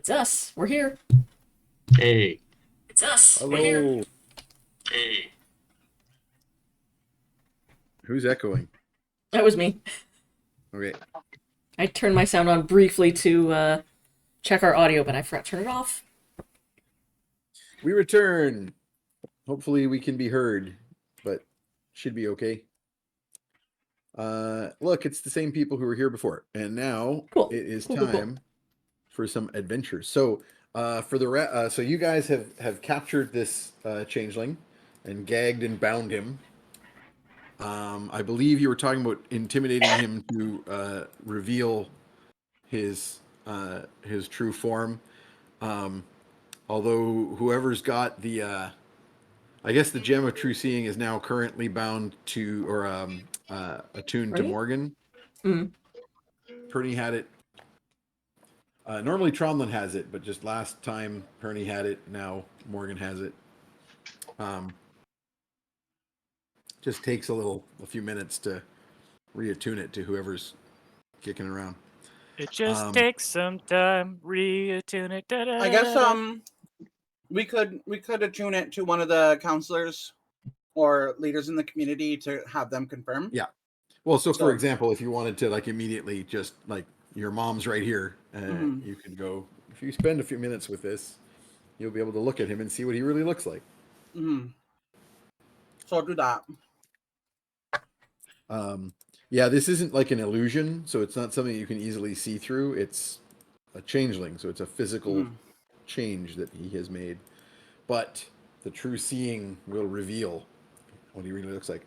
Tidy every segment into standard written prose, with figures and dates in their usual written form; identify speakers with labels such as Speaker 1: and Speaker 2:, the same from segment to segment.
Speaker 1: It's us. We're here.
Speaker 2: Hey.
Speaker 1: It's us.
Speaker 3: Hello.
Speaker 1: We're here.
Speaker 2: Hey.
Speaker 3: Who's echoing?
Speaker 1: That was me.
Speaker 3: Okay.
Speaker 1: I turned my sound on briefly to check our audio, but I forgot to turn it off.
Speaker 3: We return. Hopefully we can be heard, but should be okay. Look, it's the same people who were here before, and now it is time for some adventures. So, so you guys have captured this changeling and gagged and bound him. I believe you were talking about intimidating him to reveal his true form. Although whoever's got the, I guess the gem of true seeing is now currently bound to or attuned to Morgan. Perny had it. Normally Tromlin has it, but just last time Perny had it. Now Morgan has it. Just takes a few minutes to reattune it to whoever's kicking around.
Speaker 4: It just takes some time, reattune it.
Speaker 5: I guess we could attune it to one of the counselors or leaders in the community to have them confirm.
Speaker 3: Yeah. Well, so for example, if you wanted to like immediately just like your mom's right here, you could go. If you spend a few minutes with this, you'll be able to look at him and see what he really looks like.
Speaker 5: So I'll do that.
Speaker 3: Yeah, this isn't like an illusion, so it's not something you can easily see through. It's a changeling, so it's a physical change that he has made. But the true seeing will reveal what he really looks like.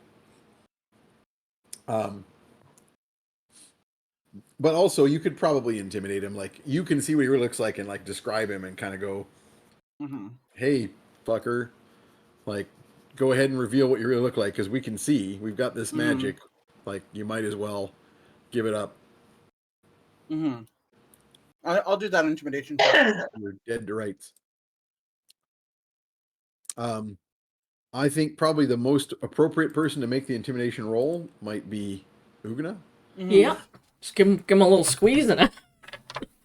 Speaker 3: But also, you could probably intimidate him. Like, you can see what he really looks like and like describe him and kind of go, "Hey, fucker, like, go ahead and reveal what you really look like because we can see. We've got this magic. Like, you might as well give it up."
Speaker 5: I'll do that intimidation check.
Speaker 3: You're dead to rights. I think probably the most appropriate person to make the intimidation roll might be Ugna.
Speaker 1: Yeah. Just give him a little squeeze in it.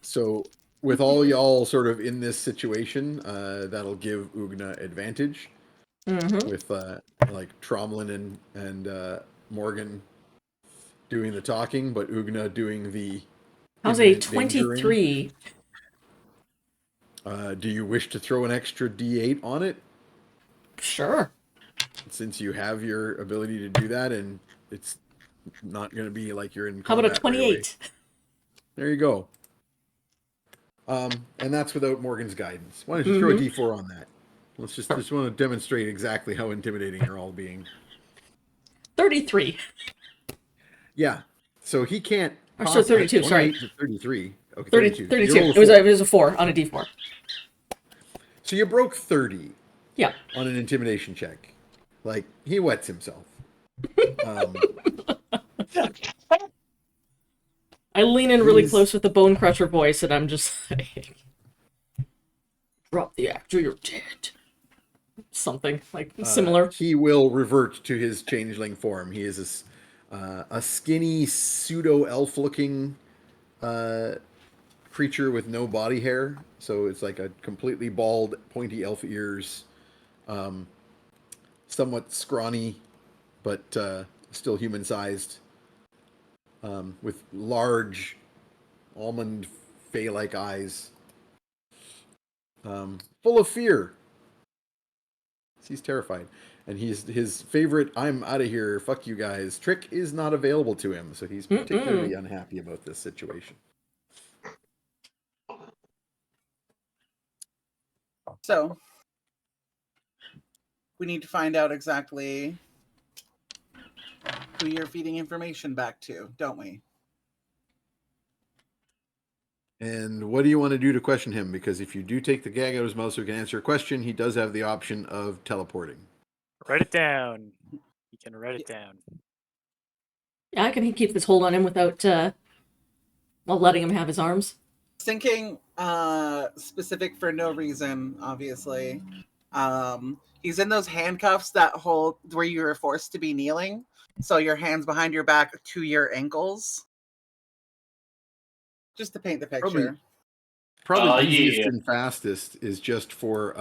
Speaker 3: So with all y'all sort of in this situation, that'll give Ugna advantage. With like Tromlin and Morgan doing the talking, but Ugna doing the.
Speaker 1: How's a 23?
Speaker 3: Do you wish to throw an extra D8 on it?
Speaker 1: Sure.
Speaker 3: Since you have your ability to do that, and it's not going to be like you're in.
Speaker 1: How about a 28?
Speaker 3: There you go. And that's without Morgan's guidance. Why don't you throw a D4 on that? Let's just want to demonstrate exactly how intimidating you're all being.
Speaker 1: 33.
Speaker 3: Yeah. So he can't.
Speaker 1: Or so 32. Sorry.
Speaker 3: 33. Okay.
Speaker 1: 32. It was a 4 on a D4.
Speaker 3: So you broke 30.
Speaker 1: Yeah.
Speaker 3: On an intimidation check. Like, he wets himself.
Speaker 1: I lean in really close with the bone crusher voice, and I'm just like, drop the axe or you're dead. Something like similar.
Speaker 3: He will revert to his changeling form. He is a skinny, pseudo-elf looking creature with no body hair. So it's like a completely bald, pointy elf ears. Somewhat scrawny, but still human-sized, with large, almond fey-like eyes, full of fear. He's terrified, and his favorite "I'm out of here, fuck you guys" trick is not available to him, so he's particularly unhappy about this situation.
Speaker 5: So we need to find out exactly who you're feeding information back to, don't we?
Speaker 3: And what do you want to do to question him? Because if you do take the gag out of his mouth so he can answer a question, he does have the option of teleporting.
Speaker 4: Write it down. You can write it down.
Speaker 1: Yeah, I can keep this hold on him without letting him have his arms.
Speaker 5: Thinking specific for no reason, obviously. He's in those handcuffs that hold where you are forced to be kneeling. So your hands behind your back to your ankles. Just to paint the picture.
Speaker 3: Probably easiest and fastest is just for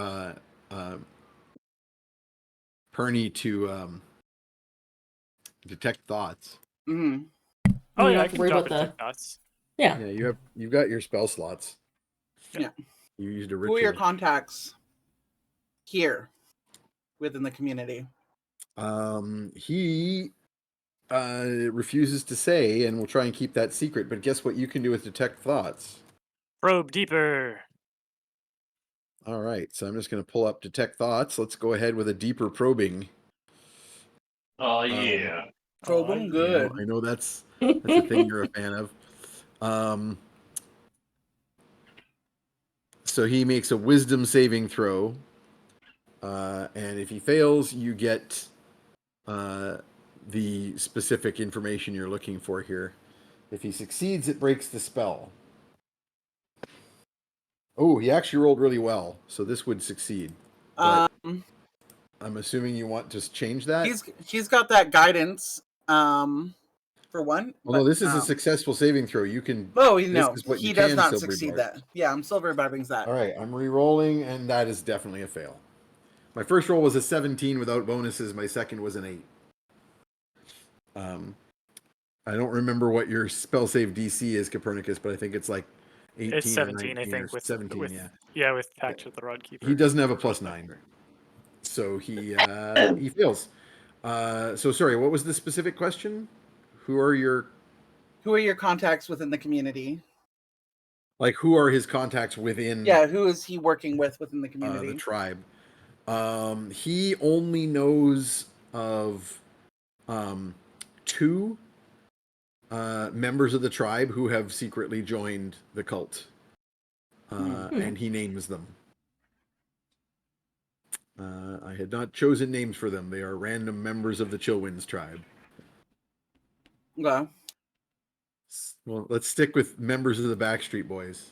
Speaker 3: Perny to detect thoughts.
Speaker 5: Mm-hmm.
Speaker 4: Oh
Speaker 1: You
Speaker 4: yeah,
Speaker 1: don't
Speaker 4: I
Speaker 1: have to
Speaker 4: can
Speaker 1: worry
Speaker 4: drop
Speaker 1: about
Speaker 4: it
Speaker 1: the.
Speaker 4: to dots.
Speaker 1: Yeah.
Speaker 3: Yeah, you've got your spell slots.
Speaker 5: Yeah.
Speaker 3: You used a
Speaker 5: Who
Speaker 3: ritual.
Speaker 5: are your contacts here within the community?
Speaker 3: He refuses to say, and we'll try and keep that secret. But guess what you can do with detect thoughts?
Speaker 4: Probe deeper.
Speaker 3: All right, so I'm just going to pull up detect thoughts. Let's go ahead with a deeper probing.
Speaker 2: Oh yeah.
Speaker 5: Probe them good.
Speaker 3: I know that's a thing you're a fan of. So he makes a wisdom saving throw, and if he fails, you get the specific information you're looking for here. If he succeeds, it breaks the spell. Oh, he actually rolled really well, so this would succeed. But I'm assuming you want to change that?
Speaker 5: He's got that guidance, for one.
Speaker 3: Well, no, this is a successful saving throw. You can.
Speaker 5: Oh,
Speaker 3: This is what
Speaker 5: he
Speaker 3: you
Speaker 5: does
Speaker 3: can
Speaker 5: not
Speaker 3: silver
Speaker 5: succeed
Speaker 3: bar.
Speaker 5: that. Yeah, I'm silver barbings that.
Speaker 3: All right, I'm re-rolling, and that is definitely a fail. My first roll was a 17 without bonuses. My second was an 8. I don't remember what your spell save DC is, Copernicus, but I think it's like 18
Speaker 4: It's
Speaker 3: or
Speaker 4: 17,
Speaker 3: 19
Speaker 4: I think,
Speaker 3: or 17.
Speaker 4: with
Speaker 3: Yeah,
Speaker 4: with Pact of the Rod Keeper.
Speaker 3: he doesn't have a +9, so he fails. So sorry, what was the specific question? Who are your
Speaker 5: contacts within the community?
Speaker 3: Like, who are his contacts within?
Speaker 5: Yeah, who is he working with within the community?
Speaker 3: The tribe. He only knows of 2 members of the tribe who have secretly joined the cult, and he names them. I had not chosen names for them. They are random members of the Chillwinds tribe.
Speaker 5: Okay.
Speaker 3: Well, let's stick with members of the Backstreet Boys.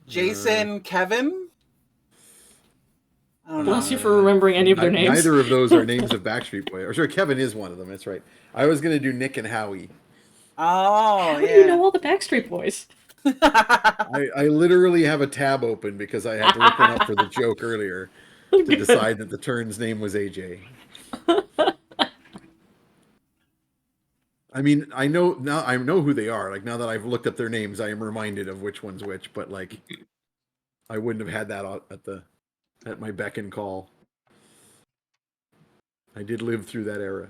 Speaker 5: Jason, Kevin? I don't know.
Speaker 1: Bless you for remembering any of their names.
Speaker 3: Neither of those are names of Backstreet Boys. Or sorry, Kevin is one of them. That's right. I was going to do Nick and Howie.
Speaker 5: Oh,
Speaker 1: How do you know all the Backstreet Boys?
Speaker 3: I literally have a tab open because I had to look one up for the joke earlier to decide that the turn's name was AJ. I mean, I know who they are. Like, now that I've looked up their names, I am reminded of which one's which. But like, I wouldn't have had that at my beck and call. I did live through that era.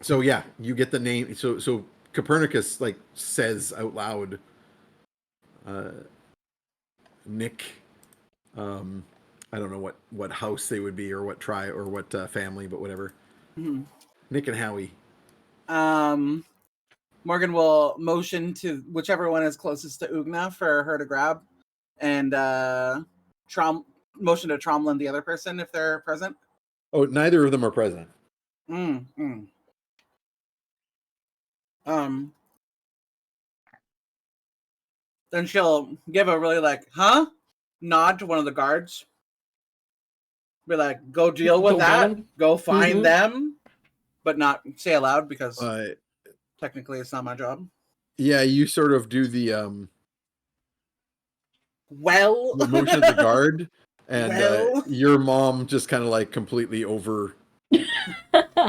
Speaker 3: So yeah, you get the name. So Copernicus like says out loud, Nick. I don't know what house they would be or what tribe or what family, but whatever.
Speaker 5: Mm-hmm.
Speaker 3: Nick and Howie.
Speaker 5: Morgan will motion to whichever one is closest to Ugna for her to grab, and motion to Tromlin, the other person, if they're present.
Speaker 3: Oh, neither of them are present.
Speaker 5: Then she'll give a really nod to one of the guards. Be like, go deal with that. Go find them, but not say aloud because technically it's not my job.
Speaker 3: Yeah, you sort of do the
Speaker 5: the
Speaker 3: motion of the guard, and your mom just kind of like completely over,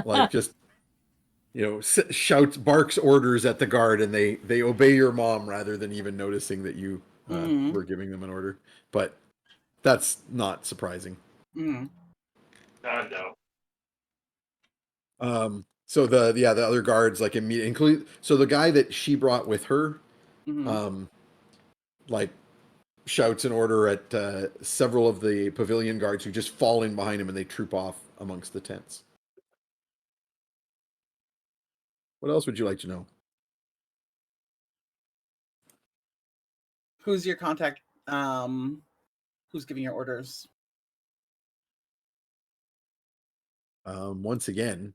Speaker 3: like just shouts, barks orders at the guard, and they obey your mom rather than even noticing that you were giving them an order. But that's not surprising.
Speaker 2: No.
Speaker 3: So the other guards like immediately include. So the guy that she brought with her, like shouts an order at several of the pavilion guards who just fall in behind him, and they troop off amongst the tents. What else would you like to know?
Speaker 5: Who's your contact? Who's giving your orders?
Speaker 3: Once again,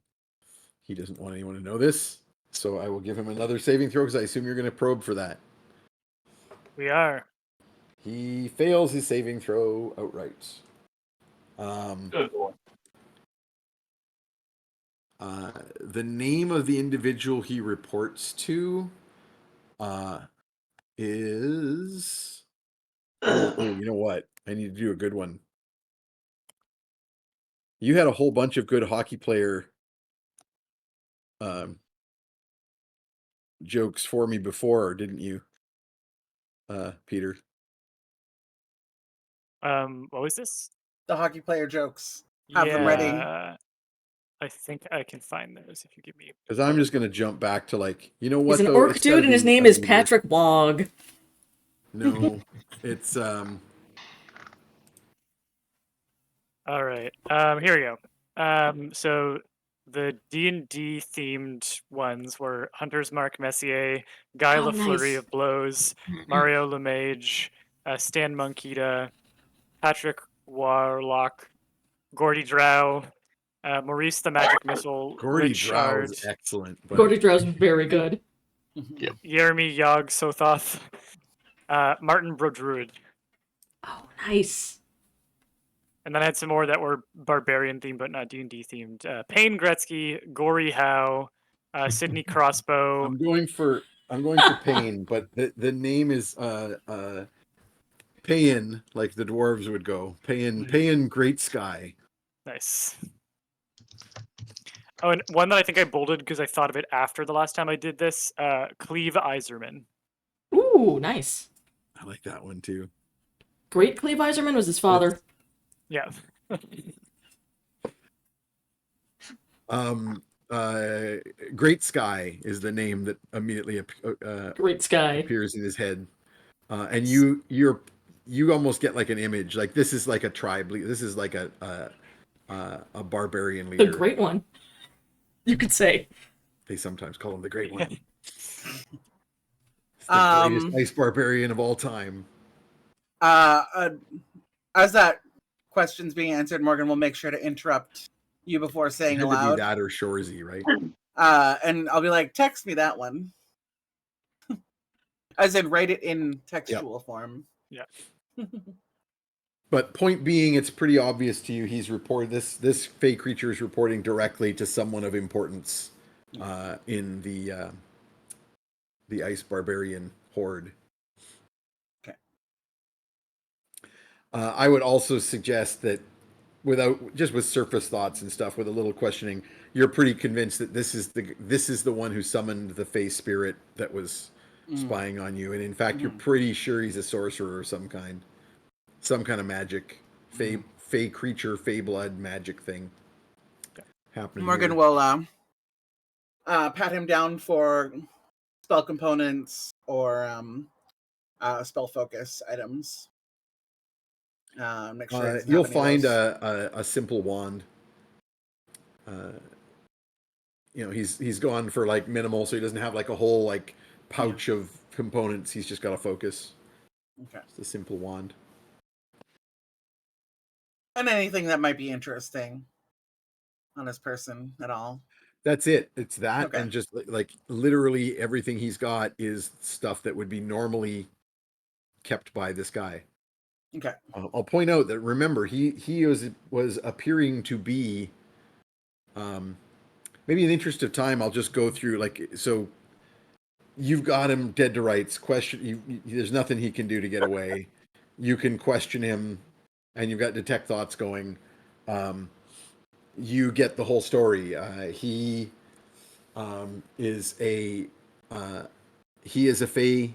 Speaker 3: he doesn't want anyone to know this, so I will give him another saving throw because I assume you're going to probe for that.
Speaker 4: We are.
Speaker 3: He fails his saving throw outright.
Speaker 2: Good boy.
Speaker 3: The name of the individual he reports to is oh, you know what? I need to do a good one. You had a whole bunch of good hockey player jokes for me before, didn't you, Peter?
Speaker 4: What was this?
Speaker 5: The hockey player jokes. Have them ready.
Speaker 4: Yeah, I think I can find those if you give me.
Speaker 3: Because I'm just gonna jump back to like, you know what?
Speaker 1: He's an
Speaker 3: though?
Speaker 1: orc
Speaker 3: It's gotta
Speaker 1: dude, and his
Speaker 3: be
Speaker 1: name is
Speaker 3: Ebenezer.
Speaker 1: Patrick Wog.
Speaker 3: No, it's
Speaker 4: All right. Here we go. So the D&D themed ones were Hunter's Mark Messier, Guy
Speaker 1: Oh,
Speaker 4: LaFleury
Speaker 1: nice.
Speaker 4: of Blows, Mario Lemage, Stan Monkita, Patrick Warlock, Gordy Drow, Maurice the Magic Missile,
Speaker 3: Gordy
Speaker 4: Richard,
Speaker 3: Drow's excellent. But
Speaker 1: Gordy Drow's very good.
Speaker 4: Yeremy Yog Sothoth, Martin Brodruid.
Speaker 1: Oh, nice.
Speaker 4: And then I had some more that were barbarian themed, but not D&D themed. Payne Gretzky, Gory Howe, Sidney Crossbow.
Speaker 3: I'm going for Payne, but the name is Payin, like the dwarves would go. Payin Great Sky.
Speaker 4: Nice. Oh, and one that I think I bolded because I thought of it after the last time I did this. Cleve Iserman.
Speaker 1: Ooh, nice.
Speaker 3: I like that one too.
Speaker 1: Great Cleve Iserman was his father.
Speaker 4: Yeah.
Speaker 3: Great Sky is the name that immediately
Speaker 1: Great Sky
Speaker 3: appears in his head, and you almost get like an image, like this is like a tribe. This is like a barbarian leader.
Speaker 1: The Great One, you could say.
Speaker 3: They sometimes call him the Great One. It's the greatest ice barbarian of all time.
Speaker 5: As that question's being answered, Morgan will make sure to interrupt you before saying
Speaker 3: It had to
Speaker 5: aloud.
Speaker 3: be that or Shorzy, right?
Speaker 5: And I'll be like, text me that one. As in, write it in textual form.
Speaker 4: Yeah.
Speaker 3: But point being, it's pretty obvious to you he's reported this fey creature is reporting directly to someone of importance in the ice barbarian horde.
Speaker 5: Okay.
Speaker 3: I would also suggest that with surface thoughts and stuff, with a little questioning, you're pretty convinced that this is the one who summoned the fey spirit that was spying on you, and in fact, you're pretty sure he's a sorcerer of some kind of magic, fey creature, fey blood magic thing happening.
Speaker 5: Morgan
Speaker 3: here.
Speaker 5: will pat him down for spell components or spell focus items. Make sure he doesn't
Speaker 3: you'll
Speaker 5: have any of
Speaker 3: find
Speaker 5: those.
Speaker 3: a simple wand. He's gone for like minimal, so he doesn't have like a whole like pouch of components. He's just got a focus.
Speaker 5: Okay.
Speaker 3: It's a simple wand.
Speaker 5: And anything that might be interesting on this person at all.
Speaker 3: That's it. It's that,
Speaker 5: Okay.
Speaker 3: and just like literally everything he's got is stuff that would be normally kept by this guy.
Speaker 5: Okay.
Speaker 3: I'll point out that, remember, he was appearing to be, maybe in the interest of time, I'll just go through, like, so you've got him dead to rights. There's nothing he can do to get away. You can question him, and you've got detect thoughts going. You get the whole story. He is a fey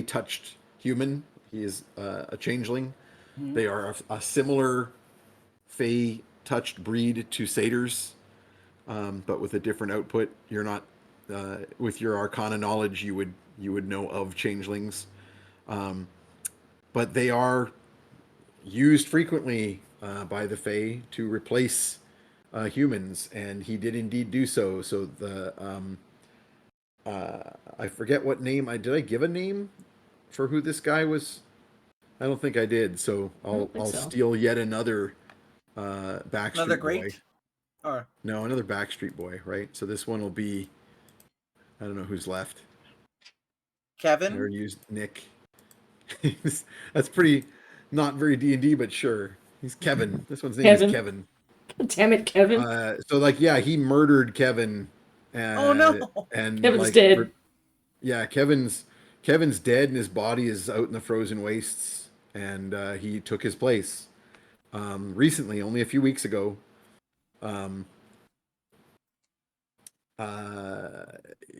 Speaker 3: touched human. He is a changeling.
Speaker 5: Mm-hmm.
Speaker 3: They are a similar fey touched breed to satyrs, but with a different output. You're not with your arcana knowledge, you would know of changelings, but they are used frequently by the fey to replace humans, and he did indeed do so. So the I forget what name did I give a name for who this guy was. I don't think I did, so I'll steal yet another Backstreet
Speaker 5: Another
Speaker 3: Boy.
Speaker 5: great? Or
Speaker 3: No, another Backstreet Boy, right? So this one will be, I don't know who's left. I
Speaker 5: Kevin?
Speaker 3: already used Nick. That's pretty not very D&D, but sure. He's Kevin. This one's name is Kevin.
Speaker 1: Damn it, Kevin.
Speaker 3: So like, yeah, he murdered Kevin.
Speaker 5: Oh no!
Speaker 3: And
Speaker 1: Kevin's
Speaker 3: like,
Speaker 1: dead.
Speaker 3: yeah, Kevin's dead and his body is out in the frozen wastes, and he took his place recently, only a few weeks ago. Um,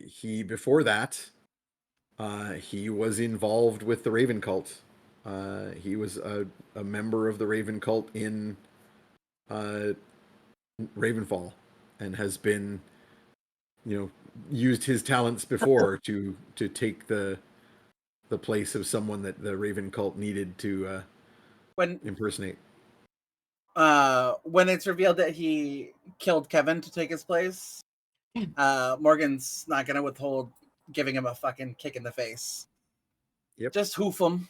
Speaker 3: he before that, he was involved with the Raven cult. He was a member of the Raven cult in Ravenfall, and has been, used his talents before to take the place of someone that the Raven cult needed to
Speaker 5: When
Speaker 3: impersonate.
Speaker 5: when it's revealed that he killed Kevin to take his place, Morgan's not gonna withhold giving him a fucking kick in the face.
Speaker 3: Yep.
Speaker 5: Just hoof him.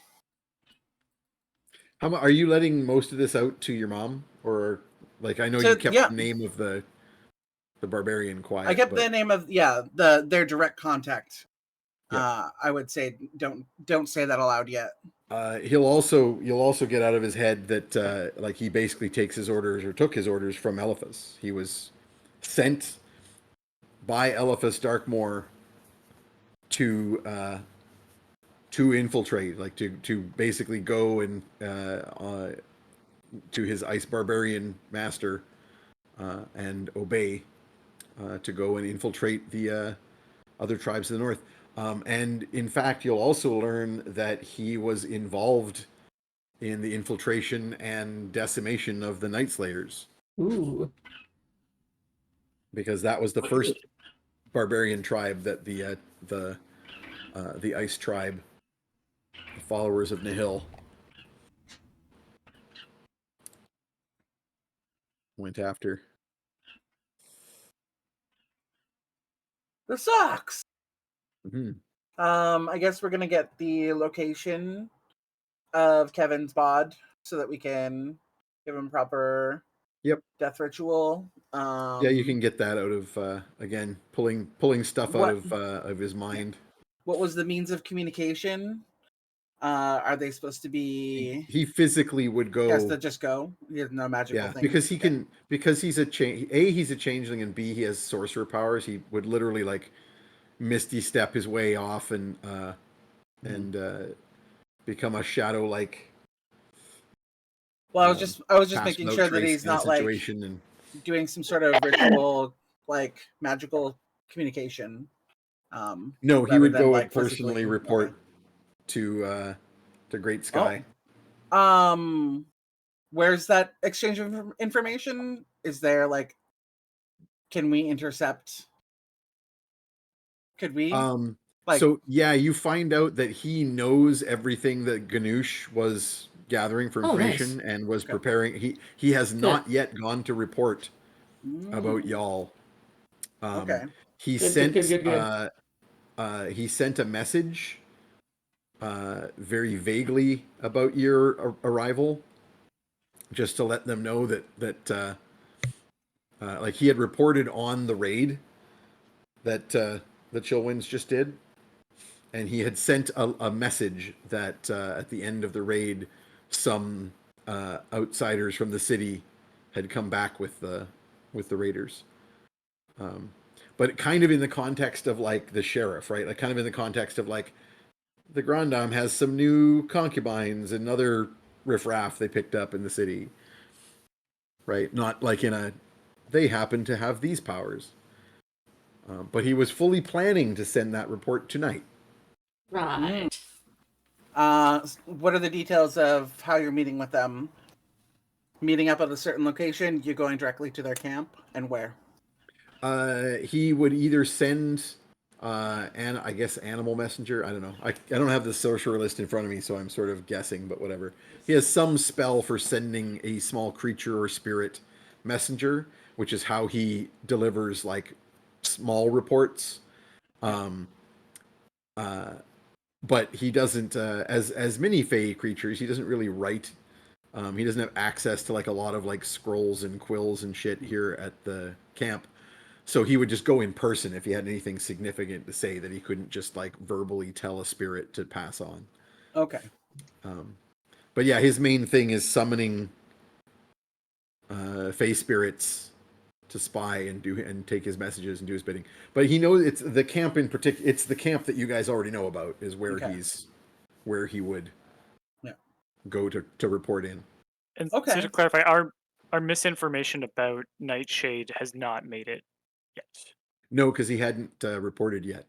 Speaker 3: Are you letting most of this out to your mom, or like I know you kept the name of the barbarian quiet?
Speaker 5: I kept the name of their direct contact.
Speaker 3: Yep.
Speaker 5: I would say don't say that aloud yet.
Speaker 3: You'll also get out of his head that like he basically took his orders from Eliphas. He was sent by Eliphas Darkmoor to infiltrate, like to basically go and to his ice barbarian master and obey, to go and infiltrate the other tribes of the north. And in fact, you'll also learn that he was involved in the infiltration and decimation of the Night Slayers.
Speaker 1: Ooh.
Speaker 3: Because that was the first barbarian tribe that the ice tribe, the followers of Nihil, went after.
Speaker 5: This sucks.
Speaker 3: Mm-hmm.
Speaker 5: I guess we're gonna get the location of Kevin's bod so that we can give him proper death ritual.
Speaker 3: Yeah, you can get that out of again pulling stuff out of his mind.
Speaker 5: What was the means of communication? Are they supposed to be?
Speaker 3: He physically would go.
Speaker 5: Has to just go. He has no magical thing.
Speaker 3: Because he can. Because he's a he's a changeling, and B, he has sorcerer powers. He would literally like misty step his way off and become a shadow like.
Speaker 5: Well, I was just making sure that he's not like doing some sort of ritual like magical communication.
Speaker 3: No, he would go and personally report to Great Sky.
Speaker 5: Oh. Where's that exchange of information? Is there like, can we intercept? Could we?
Speaker 3: So yeah, you find out that he knows everything that Ganoush was gathering for information and was preparing. He has not yet gone to report about y'all. He sent he sent a message very vaguely about your arrival, just to let them know that like he had reported on the raid that the Chillwinds just did, and he had sent a message that at the end of the raid, some outsiders from the city had come back with the raiders. But kind of in the context of like the sheriff, right? Like kind of in the context of like the Grand Dame has some new concubines and other riffraff they picked up in the city, right? Not like they happen to have these powers. But he was fully planning to send that report tonight.
Speaker 1: Right.
Speaker 5: What are the details of how you're meeting with them? Meeting up at a certain location, you're going directly to their camp, and where?
Speaker 3: He would either send and I guess animal messenger. I don't know. I don't have the sorcerer list in front of me, so I'm sort of guessing, but whatever. He has some spell for sending a small creature or spirit messenger, which is how he delivers like small reports. But he doesn't as many Fey creatures, he doesn't really write. He doesn't have access to like a lot of like scrolls and quills and shit here at the camp. So he would just go in person if he had anything significant to say that he couldn't just like verbally tell a spirit to pass on.
Speaker 5: Okay.
Speaker 3: But yeah, his main thing is summoning Fey spirits to spy and take his messages and do his bidding. But he knows it's the camp in particular. It's the camp that you guys already know about is where where he would go to report in.
Speaker 4: And so to clarify, our misinformation about Nightshade has not made it yet.
Speaker 3: No, because he hadn't reported yet.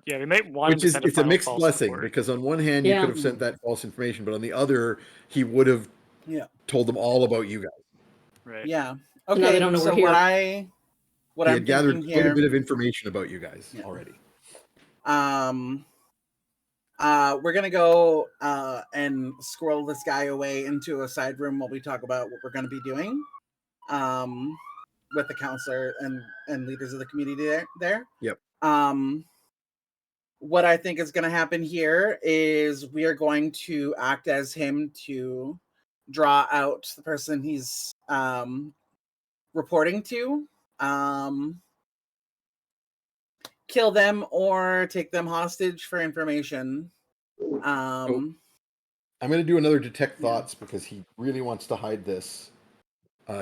Speaker 4: Yeah, we might want
Speaker 3: to send it's a mixed blessing because on one hand you could have sent that false information, but on the other he would have told them all about you guys.
Speaker 4: Right.
Speaker 5: Yeah.
Speaker 1: Okay. Now they don't know
Speaker 5: so
Speaker 1: we're
Speaker 5: here. What
Speaker 3: he
Speaker 5: I'm
Speaker 3: had gathered
Speaker 5: here,
Speaker 3: quite a bit of information about you guys already.
Speaker 5: We're gonna go and squirrel this guy away into a side room while we talk about what we're gonna be doing. With the counselor and leaders of the community there.
Speaker 3: Yep.
Speaker 5: What I think is going to happen here is we are going to act as him to draw out the person he's reporting to, kill them or take them hostage for information.
Speaker 3: I'm going to do another detect thoughts because he really wants to hide this.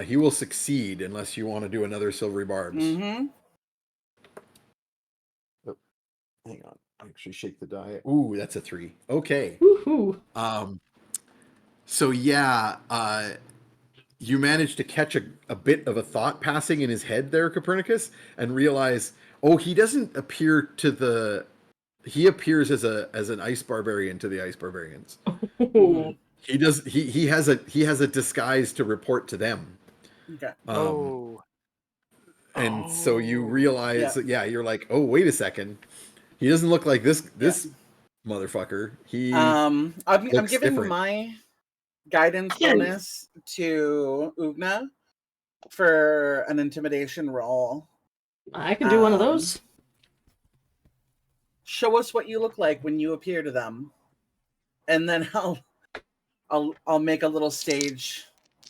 Speaker 3: He will succeed unless you want to do another silvery barbs.
Speaker 5: Mm-hmm.
Speaker 3: Oh, hang on. Actually shake the die. Ooh, that's a 3. Okay.
Speaker 1: Woohoo.
Speaker 3: So you managed to catch a bit of a thought passing in his head there, Copernicus, and realize, he doesn't appear to he appears as an ice barbarian to the ice barbarians. He does he has a disguise to report to them.
Speaker 5: Okay.
Speaker 3: And so you realize that you're like, wait a second. He doesn't look like this motherfucker. He
Speaker 5: I'm giving
Speaker 3: different.
Speaker 5: my guidance bonus to Ugna for an intimidation roll.
Speaker 1: I can do one of those.
Speaker 5: Show us what you look like when you appear to them, and then I'll make a little stage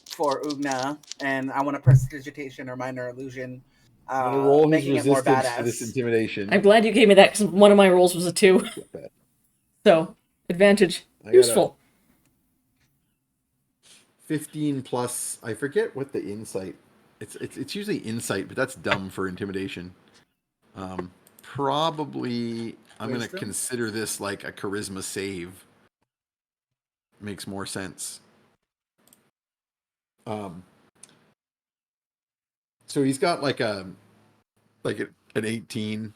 Speaker 5: for Ugna, and I want a prestidigitation or minor illusion.
Speaker 3: Roll
Speaker 5: making
Speaker 3: his
Speaker 5: it more
Speaker 3: resistance
Speaker 5: badass.
Speaker 3: to this intimidation.
Speaker 1: I'm glad you gave me that because one of my rolls was a 2. So advantage useful.
Speaker 3: 15 plus. I forget what the insight. It's usually insight, but that's dumb for intimidation. Probably I'm going to consider this like a charisma save. Makes more sense. So he's got like an 18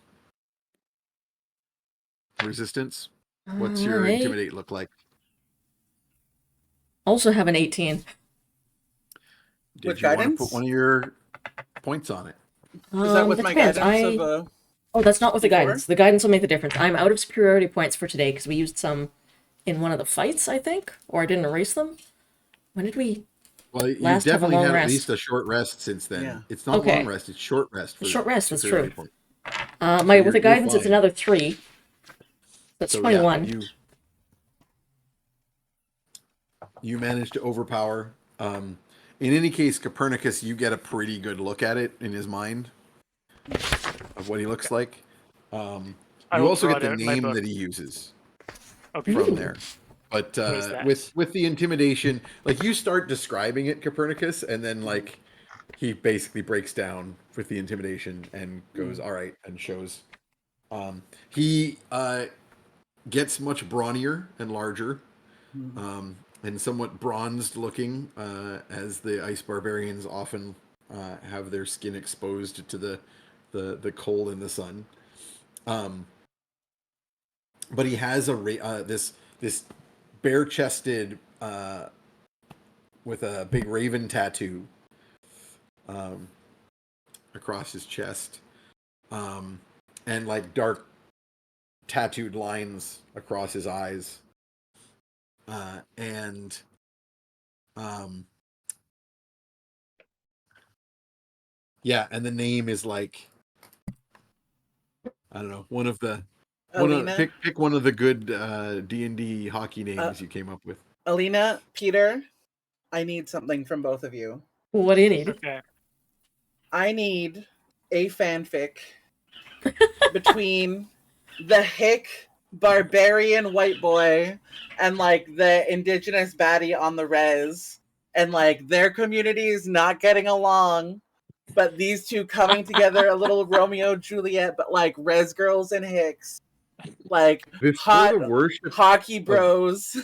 Speaker 3: resistance. What's your intimidate look like?
Speaker 1: Also have an 18.
Speaker 3: Did you want to put one of your points on it?
Speaker 5: Is that with my guidance
Speaker 1: Oh, that's not with the guidance. The guidance will make the difference. I'm out of superiority points for today because we used some in one of the fights, I think, or I didn't erase them. When did we?
Speaker 3: Well, you definitely had at least a short rest since then. Yeah. It's not long rest; it's short rest.
Speaker 1: Short rest. That's true. With the guidance, it's another 3. That's 21.
Speaker 3: Yeah, you managed to overpower. In any case, Copernicus, you get a pretty good look at it in his mind of what he looks like. You also get the name that he uses from there. But with the intimidation, like you start describing it, Copernicus, and then like he basically breaks down with the intimidation and goes, all right, and shows. He gets much brawnier and larger, and somewhat bronzed looking, as the ice barbarians often have their skin exposed to the cold and the sun. But he has this bare-chested with a big raven tattoo across his chest, and like dark tattooed lines across his eyes, and the name is like, I don't know, pick one of the good D&D hockey names you came up with.
Speaker 5: Alina, Peter, I need something from both of you.
Speaker 1: What do you need?
Speaker 4: Okay.
Speaker 5: I need a fanfic between the hick barbarian white boy and like the indigenous baddie on the res, and like their communities not getting along, but these two coming together, a little Romeo Juliet, but like res girls and Hicks, like
Speaker 3: Before
Speaker 5: hot
Speaker 3: the worship
Speaker 5: hockey bros.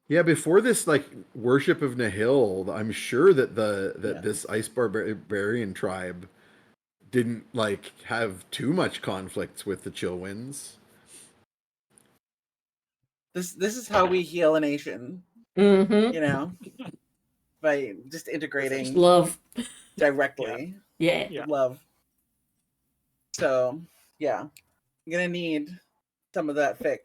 Speaker 3: Yeah, before this like worship of Nihil, I'm sure that this ice barbarian tribe didn't like have too much conflicts with the Chill Winds.
Speaker 5: This is how we heal a nation.
Speaker 1: Mm-hmm.
Speaker 5: You know, by just integrating
Speaker 1: Just love.
Speaker 5: directly.
Speaker 1: Yeah.
Speaker 5: Love. So yeah, I'm gonna need some of that fic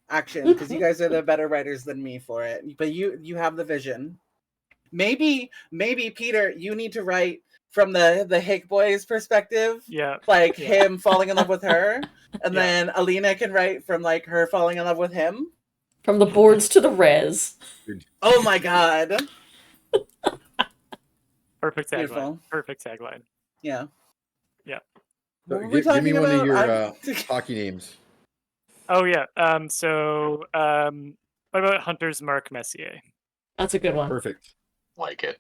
Speaker 5: action because you guys are the better writers than me for it. But you have the vision. Maybe Peter, you need to write from the Hick boys' perspective.
Speaker 4: Yeah.
Speaker 5: Like him falling in love with her, and
Speaker 4: Yeah.
Speaker 5: then Alina can write from like her falling in love with him.
Speaker 1: From the boards to the res.
Speaker 5: Oh my god.
Speaker 4: Perfect tagline.
Speaker 5: Beautiful.
Speaker 4: Perfect tagline.
Speaker 5: Yeah.
Speaker 4: Yeah.
Speaker 5: What were we
Speaker 3: Give me
Speaker 5: talking
Speaker 3: one
Speaker 5: about?
Speaker 3: of your hockey names.
Speaker 4: Oh yeah. What about Hunter's Mark Messier?
Speaker 1: That's a good one.
Speaker 3: Perfect.
Speaker 2: Like it.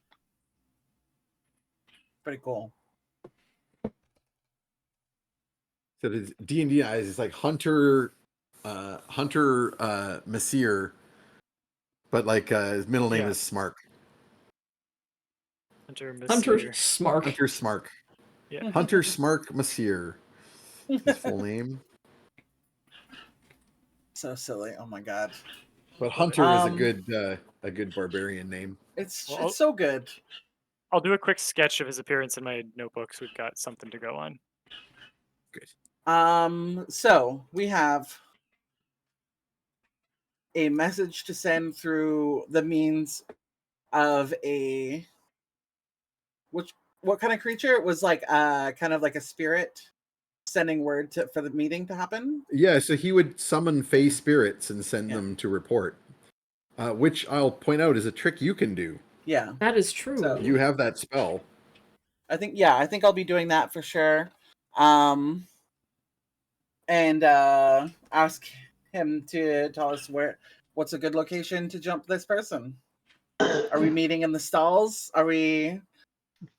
Speaker 5: Pretty cool.
Speaker 3: So the D&D eyes is like Hunter Messier, but like his middle name is Smark.
Speaker 4: Hunter Messier.
Speaker 1: Hunter Smark.
Speaker 3: Hunter Smark.
Speaker 4: Yeah.
Speaker 3: Hunter Smark Messier. His full name.
Speaker 5: So silly. Oh my god.
Speaker 3: But Hunter is a good barbarian name.
Speaker 5: It's so good.
Speaker 4: I'll do a quick sketch of his appearance in my notebooks. We've got something to go on.
Speaker 3: Good.
Speaker 5: So we have a message to send through the means of what kind of creature? It was like kind of like a spirit sending word for the meeting to happen.
Speaker 3: Yeah, so he would summon fey spirits and send them to report, which I'll point out is a trick you can do.
Speaker 5: Yeah,
Speaker 1: that is true.
Speaker 5: So,
Speaker 3: you have that spell.
Speaker 5: I think I'll be doing that for sure. And ask him to tell us what's a good location to jump this person. Are we meeting in the stalls? Are we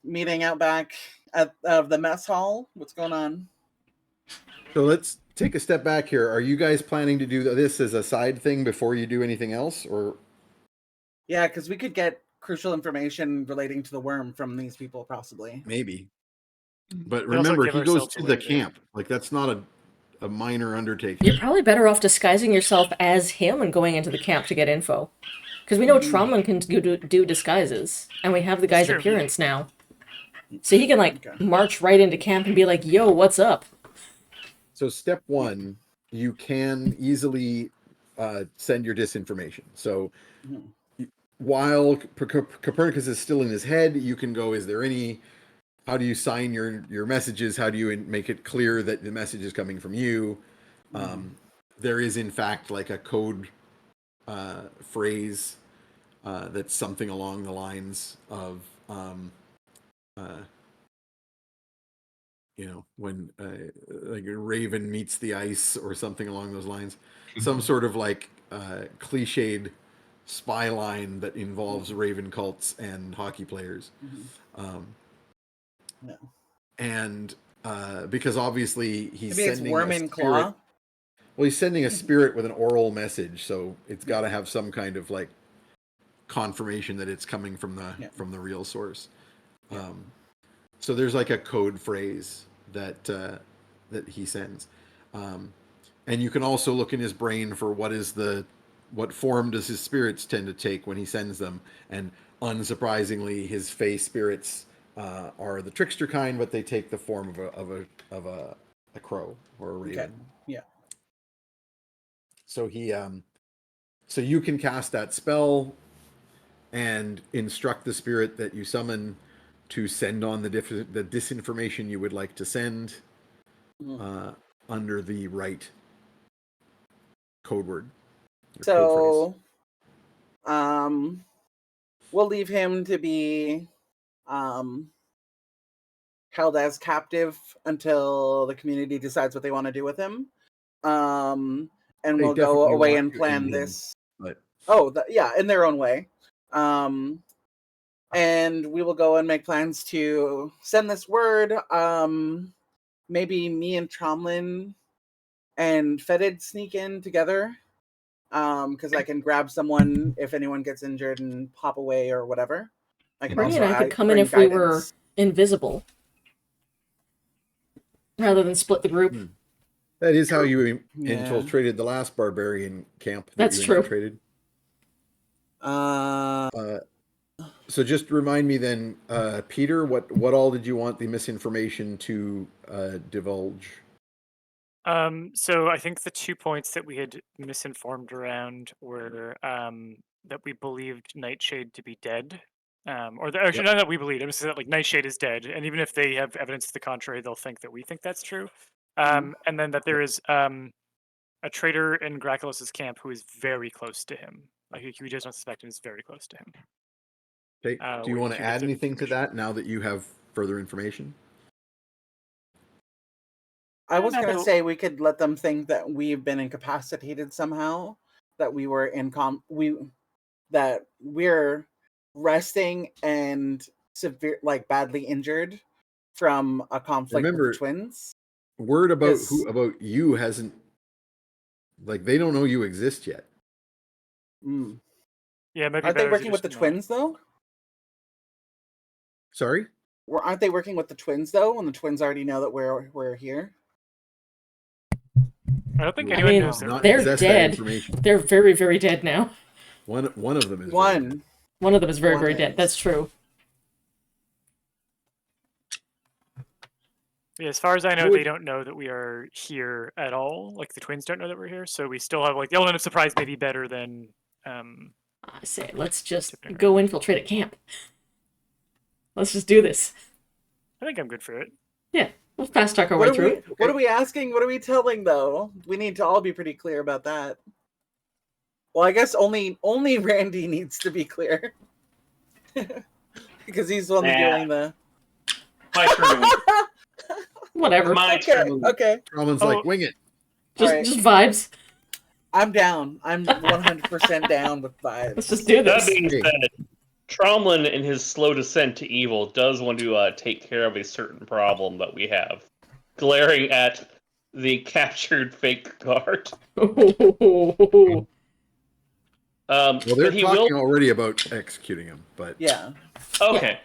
Speaker 5: meeting out back of the mess hall? What's going on?
Speaker 3: So let's take a step back here. Are you guys planning to do this as a side thing before you do anything else, or?
Speaker 5: Yeah, because we could get crucial information relating to the worm from these people, possibly.
Speaker 3: Maybe. But
Speaker 4: We also
Speaker 3: remember,
Speaker 4: give
Speaker 3: he goes
Speaker 4: ourselves
Speaker 3: to
Speaker 4: away
Speaker 3: the
Speaker 4: there.
Speaker 3: camp. Like, that's not a minor undertaking.
Speaker 1: You're probably better off disguising yourself as him and going into the camp to get info. Because we know Trumman can do disguises. And we have the guy's appearance now. So he can, march right into camp and be like, yo, what's up?
Speaker 3: So step one, you can easily send your disinformation. So while Copernicus is still in his head, you can go, how do you sign your messages? How do you make it clear that the message is coming from you? There is, in fact, like a code phrase that's something along the lines of, when like a raven meets the ice or something along those lines. Some sort of like cliched spy line that involves raven cults and hockey players. And because obviously he's sending a spirit. Well, he's sending a spirit with an oral message, so it's got to have some kind of like confirmation that it's coming from the real source. So there's like a code phrase that he sends, and you can also look in his brain for what form does his spirits tend to take when he sends them, and unsurprisingly, his fey spirits are the trickster kind, but they take the form of a crow or a raven.
Speaker 5: Okay. Yeah.
Speaker 3: So so you can cast that spell and instruct the spirit that you summon to send on the disinformation you would like to send under the right code word.
Speaker 5: So, we'll leave him to be held as captive until the community decides what they want to do with him. And we'll go away and plan this.
Speaker 3: But...
Speaker 5: in their own way. and we will go and make plans to send this word. Maybe me and Tromlin and Fetid sneak in together. Because I can grab someone if anyone gets injured and pop away or whatever. I can
Speaker 1: Brittany
Speaker 5: also
Speaker 1: and I could come in
Speaker 5: bring
Speaker 1: if we were
Speaker 5: guidance.
Speaker 1: invisible, rather than split the group.
Speaker 3: That is how you
Speaker 5: Yeah.
Speaker 3: infiltrated the last barbarian camp that
Speaker 1: That's
Speaker 3: you
Speaker 1: true.
Speaker 3: infiltrated. So just remind me then, Peter, what all did you want the misinformation to divulge?
Speaker 4: So I think the 2 points that we had misinformed around were that we believed Nightshade to be dead. Actually, not that we believed. I'm just saying that like Nightshade is dead, and even if they have evidence to the contrary, they'll think that we think that's true. And then that there is a traitor in Gracklus's camp who is very close to him. Like he does not suspect him is very close to him.
Speaker 3: Okay. Do you want to add anything to that now that you have further information?
Speaker 5: I was going to say we could let them think that we've been incapacitated somehow, that we were that we're resting and badly injured from a conflict with the twins.
Speaker 3: Word about about you hasn't, like, they don't know you exist yet.
Speaker 4: Yeah, maybe.
Speaker 5: Aren't they working with the twins though?
Speaker 3: Sorry?
Speaker 5: Aren't they working with the twins though? When the twins already know that we're here.
Speaker 4: I don't think anyone knows
Speaker 1: they're dead. They're very, very dead now.
Speaker 3: One of them is
Speaker 5: one.
Speaker 1: One of them is very, very dead. That's true.
Speaker 4: Yeah, as far as I know, they don't know that we are here at all. Like the twins don't know that we're here, so we still have like the element of surprise, maybe better than.
Speaker 1: I say, let's just go infiltrate a camp. Let's just do this.
Speaker 4: I think I'm good for it.
Speaker 1: Yeah, we'll fast talk our way through it.
Speaker 5: What are we asking? What are we telling though? We need to all be pretty clear about that. Well, I guess only Randy needs to be clear. Because he's the one doing the...
Speaker 2: My turn.
Speaker 1: Whatever.
Speaker 2: My turn.
Speaker 5: Okay.
Speaker 3: Roman's like, wing it.
Speaker 1: Just vibes.
Speaker 5: I'm down. I'm 100% down with vibes.
Speaker 1: Let's just do this.
Speaker 6: That being said, Tromlin, in his slow descent to evil, does want to take care of a certain problem that we have. Glaring at the captured fake guard.
Speaker 3: Well, they're talking already about executing him, but...
Speaker 5: Yeah.
Speaker 6: Okay.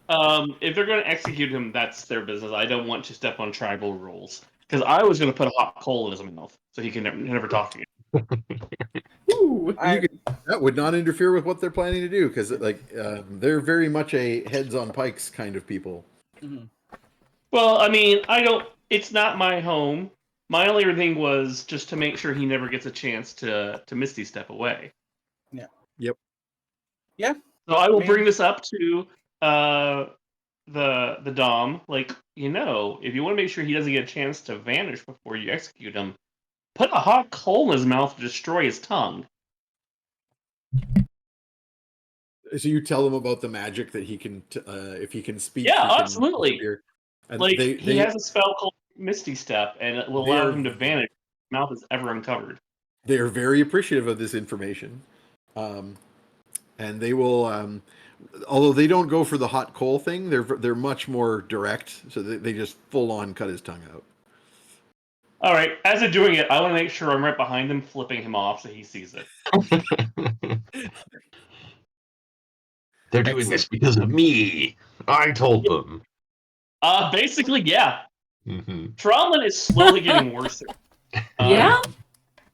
Speaker 6: If they're going to execute him, that's their business. I don't want to step on tribal rules. Because I was going to put a hot coal in his mouth, so he can never talk to you.
Speaker 3: That would not interfere with what they're planning to do, because they're very much a heads on pikes kind of people.
Speaker 5: Mm-hmm.
Speaker 6: Well, I mean, it's not my home. My only thing was just to make sure he never gets a chance to Misty step away.
Speaker 5: Yeah.
Speaker 3: Yep.
Speaker 5: Yeah.
Speaker 6: So I will bring this up to the Dom. Like, if you want to make sure he doesn't get a chance to vanish before you execute him, put a hot coal in his mouth to destroy his tongue.
Speaker 3: So you tell them about the magic that he can, if he can speak.
Speaker 6: Yeah,
Speaker 3: he
Speaker 6: absolutely.
Speaker 3: And
Speaker 6: he has a spell called Misty Step, and it will allow him to vanish. His mouth is ever uncovered.
Speaker 3: They are very appreciative of this information, and they will. Although they don't go for the hot coal thing, they're much more direct. So they just full on cut his tongue out.
Speaker 6: All right. As they're doing it, I want to make sure I'm right behind him, flipping him off so he sees it.
Speaker 7: They're doing this because of me. I told them.
Speaker 6: Basically, yeah. Tromlin is slowly getting worse.
Speaker 1: Yeah?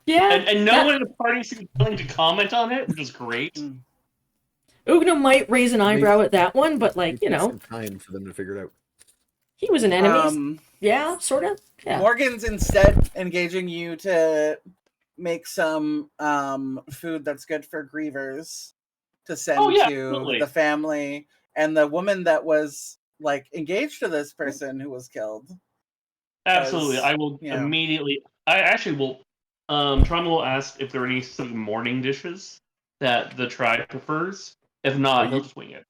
Speaker 6: And no one in the party seems willing to comment on it, which is great.
Speaker 1: Ugna might raise an eyebrow at that one, but
Speaker 3: some time for them to figure it out.
Speaker 1: He was an enemy. Yeah, sort of. Yeah.
Speaker 5: Morgan's instead engaging you to make some food that's good for grievers to send to the family and the woman that was engaged to this person who was killed.
Speaker 6: Absolutely. I will immediately. I actually will. Tromlin will ask if there are any sort of morning dishes that the tribe prefers. If not, he'll just wing it.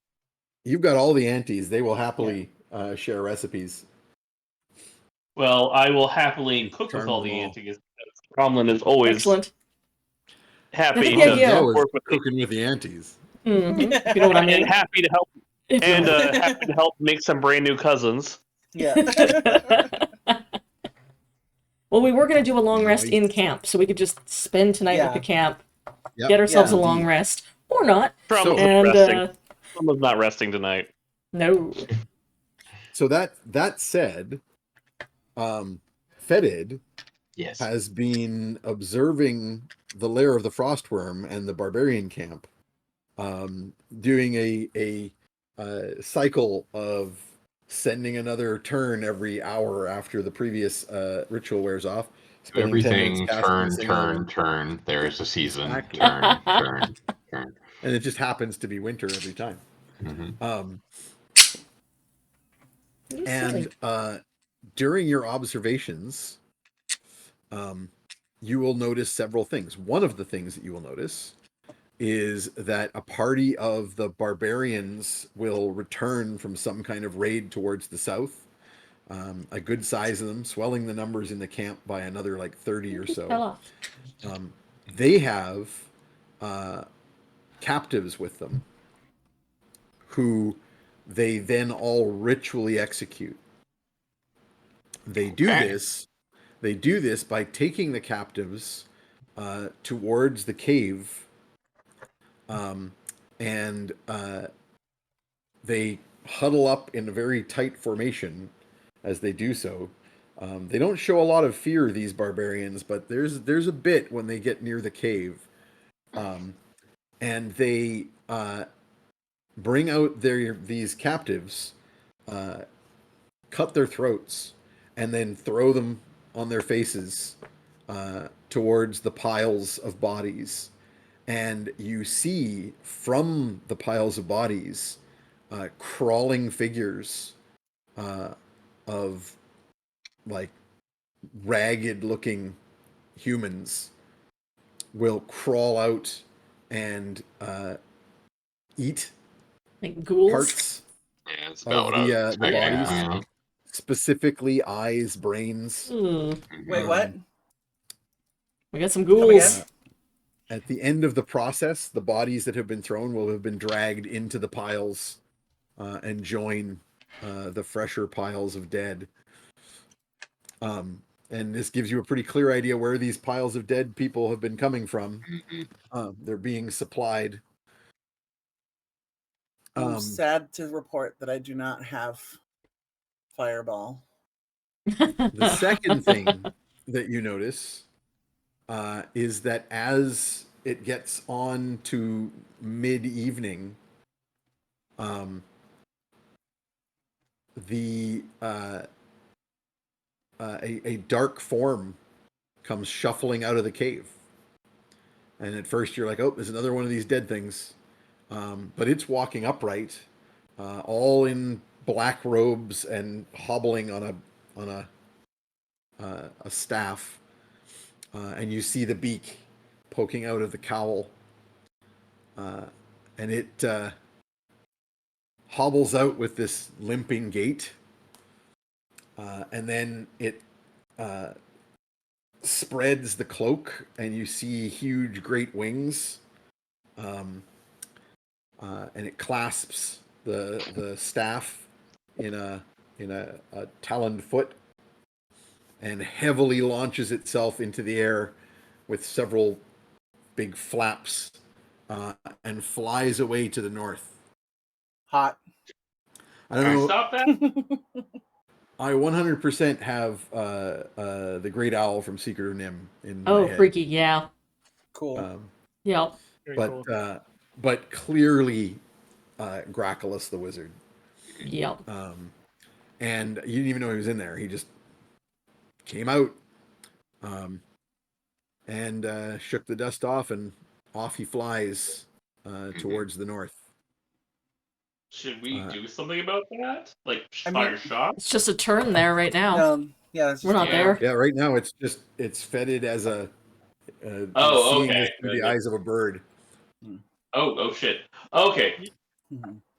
Speaker 3: You've got all the aunties. They will happily share recipes.
Speaker 6: Well, I will happily cook with all the aunties. Tromlin is always happy
Speaker 3: to work with cooking with the aunties.
Speaker 1: You know what I mean?
Speaker 6: And happy to help And happy to help make some brand new cousins.
Speaker 5: Yeah.
Speaker 1: Well, we were going to do a long rest
Speaker 3: Nice.
Speaker 1: in camp, so we could just spend tonight with the camp,
Speaker 3: Yep.
Speaker 1: get ourselves a
Speaker 5: Yeah.
Speaker 1: long rest, or not.
Speaker 6: Trump
Speaker 1: And
Speaker 6: resting. Someone's not resting tonight.
Speaker 1: no.
Speaker 3: So that said, Fetid
Speaker 7: Yes.
Speaker 3: has been observing the lair of the Frost Wyrm and the barbarian camp, doing a cycle of sending another turn every hour after the previous ritual wears off. Spending 10 minutes
Speaker 7: Everything
Speaker 3: casting
Speaker 7: turn,
Speaker 3: the same element.
Speaker 7: turn. There's a season.
Speaker 3: Exactly.
Speaker 7: Turn.
Speaker 3: And it just happens to be winter every time.
Speaker 7: Mm-hmm.
Speaker 3: And during your observations, you will notice several things. One of the things that you will notice is that a party of the barbarians will return from some kind of raid towards the south. A good size of them, swelling the numbers in the camp by another like 30 or so. They have captives with them who they then all ritually execute. They do this by taking the captives towards the cave, and they huddle up in a very tight formation as they do so. They don't show a lot of fear, these barbarians, but there's a bit when they get near the cave, and they bring out these captives, cut their throats, and then throw them on their faces towards the piles of bodies. And you see from the piles of bodies crawling figures of like ragged looking humans will crawl out and eat
Speaker 1: like ghouls.
Speaker 3: parts
Speaker 7: Yeah, it's
Speaker 3: of
Speaker 7: about what I was
Speaker 3: the
Speaker 7: expecting.
Speaker 3: bodies,
Speaker 7: Yeah.
Speaker 3: specifically eyes, brains.
Speaker 5: Wait, what?
Speaker 1: We got some
Speaker 5: Come
Speaker 1: ghouls.
Speaker 5: again?
Speaker 3: At the end of the process, the bodies that have been thrown will have been dragged into the piles and join the fresher piles of dead. And this gives you a pretty clear idea where these piles of dead people have been coming from. They're being supplied.
Speaker 5: I'm sad to report that I do not have Fireball.
Speaker 3: The second thing that you notice is that as it gets on to mid-evening, a dark form comes shuffling out of the cave. And at first you're like, oh, there's another one of these dead things. But it's walking upright, all in black robes and hobbling on a staff. And you see the beak poking out of the cowl. And it hobbles out with this limping gait. And then it spreads the cloak, and you see huge, great wings. And it clasps the staff in a taloned foot, and heavily launches itself into the air with several big flaps, and flies away to the north.
Speaker 5: Hot.
Speaker 3: I don't
Speaker 6: Can I
Speaker 3: know.
Speaker 6: stop that?
Speaker 3: I 100% have the Great Owl from Secret of Nim in my head.
Speaker 1: Freaky, yeah.
Speaker 5: Cool.
Speaker 1: Yep.
Speaker 4: Very cool.
Speaker 3: But clearly Gracklus the wizard.
Speaker 1: Yep.
Speaker 3: And you didn't even know he was in there. He just came out and shook the dust off, and off he flies towards the north.
Speaker 6: Should we do something about that? Like
Speaker 5: I
Speaker 6: fire
Speaker 5: mean-
Speaker 6: shots?
Speaker 1: It's just a turn there right now.
Speaker 5: Yeah, that's
Speaker 1: We're not there.
Speaker 3: Yeah, right now it's fetid as a
Speaker 6: Oh,
Speaker 3: seeing
Speaker 6: okay.
Speaker 3: this through the eyes of a bird.
Speaker 6: Oh shit. Okay.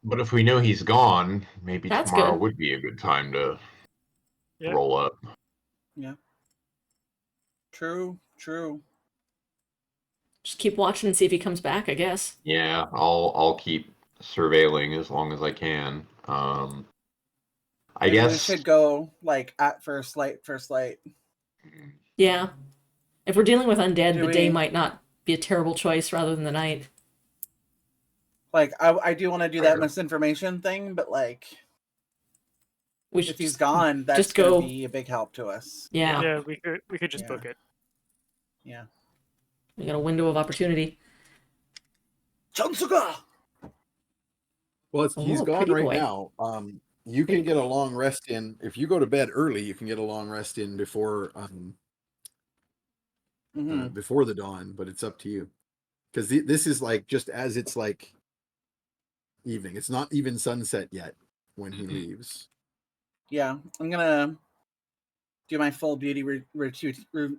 Speaker 7: But if we know he's gone, maybe
Speaker 1: That's
Speaker 7: tomorrow
Speaker 1: good.
Speaker 7: would be a good time to
Speaker 4: Yeah.
Speaker 7: roll up.
Speaker 5: Yeah. True.
Speaker 1: Just keep watching and see if he comes back, I guess.
Speaker 7: Yeah, I'll keep surveilling as long as I can. I
Speaker 5: Maybe
Speaker 7: guess
Speaker 5: we should go like at first light.
Speaker 1: Yeah. If we're dealing with undead,
Speaker 5: Do
Speaker 1: the day
Speaker 5: we-
Speaker 1: might not be a terrible choice rather than the night.
Speaker 5: Like I do want to do that
Speaker 7: Fair.
Speaker 5: misinformation thing, but like
Speaker 1: We
Speaker 5: if
Speaker 1: should
Speaker 5: he's gone, that's
Speaker 1: just
Speaker 5: gonna
Speaker 1: go.
Speaker 5: be a big help to us.
Speaker 1: Yeah.
Speaker 4: Yeah, we could just
Speaker 5: Yeah.
Speaker 4: book it.
Speaker 5: Yeah.
Speaker 1: We got a window of opportunity.
Speaker 5: Chonsuga!
Speaker 3: Well, he's
Speaker 1: Oh,
Speaker 3: gone
Speaker 1: pretty
Speaker 3: right
Speaker 1: boy.
Speaker 3: now. You can get a long rest in if you go to bed early. You can get a long rest in before before the dawn, but it's up to you because this is like just as it's like evening. It's not even sunset yet when he leaves.
Speaker 5: Yeah, I'm gonna do my full beauty regime.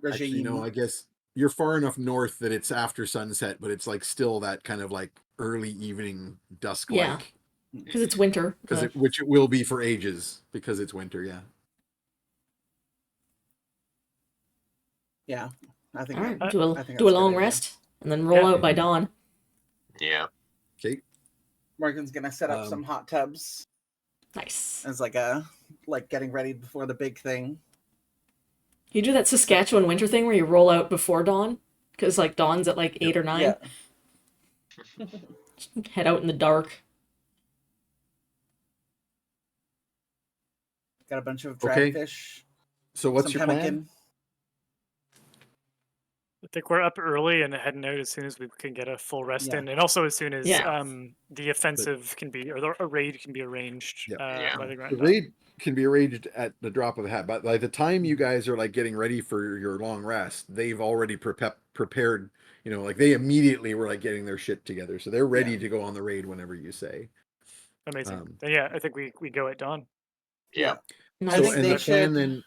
Speaker 3: Actually, no, I guess you're far enough north that it's after sunset, but it's like still that kind of like early evening dusk
Speaker 1: Yeah.
Speaker 3: like
Speaker 1: Because it's winter.
Speaker 3: which it will be for ages because it's winter. Yeah.
Speaker 5: Yeah, I think.
Speaker 1: All right,
Speaker 5: that-
Speaker 1: do
Speaker 5: I
Speaker 1: a
Speaker 5: think that's
Speaker 1: do a
Speaker 5: good
Speaker 1: long
Speaker 5: idea.
Speaker 1: rest and then roll
Speaker 4: Yeah.
Speaker 1: out by dawn.
Speaker 7: yeah.
Speaker 3: Okay.
Speaker 5: Morgan's gonna set up some hot tubs
Speaker 1: Nice.
Speaker 5: as like getting ready before the big thing.
Speaker 1: You do that Saskatchewan winter thing where you roll out before dawn because like dawn's at like 8 or 9.
Speaker 5: Yeah.
Speaker 1: Head out in the dark.
Speaker 5: Got a bunch of
Speaker 3: Okay.
Speaker 5: dragfish.
Speaker 3: So what's
Speaker 5: some
Speaker 3: your plan?
Speaker 5: pemmican.
Speaker 4: I think we're up early and heading out as soon as we can get a full rest
Speaker 5: Yeah.
Speaker 4: in, and also as soon as
Speaker 1: Yeah.
Speaker 4: the offensive can be, or a raid can be arranged
Speaker 3: Yeah.
Speaker 4: by the
Speaker 3: The
Speaker 4: Grand
Speaker 3: raid can be arranged at the drop of a hat, but by the time you guys are like getting ready for your long rest, they've already prepared. You know, like they immediately were like getting their shit together, so they're ready to go on the raid whenever you say.
Speaker 4: Amazing. Then, yeah, I think we go at dawn.
Speaker 7: Yeah.
Speaker 1: Nice.
Speaker 5: I
Speaker 3: So
Speaker 5: think
Speaker 3: and
Speaker 5: they
Speaker 3: the plan
Speaker 5: should-
Speaker 3: then.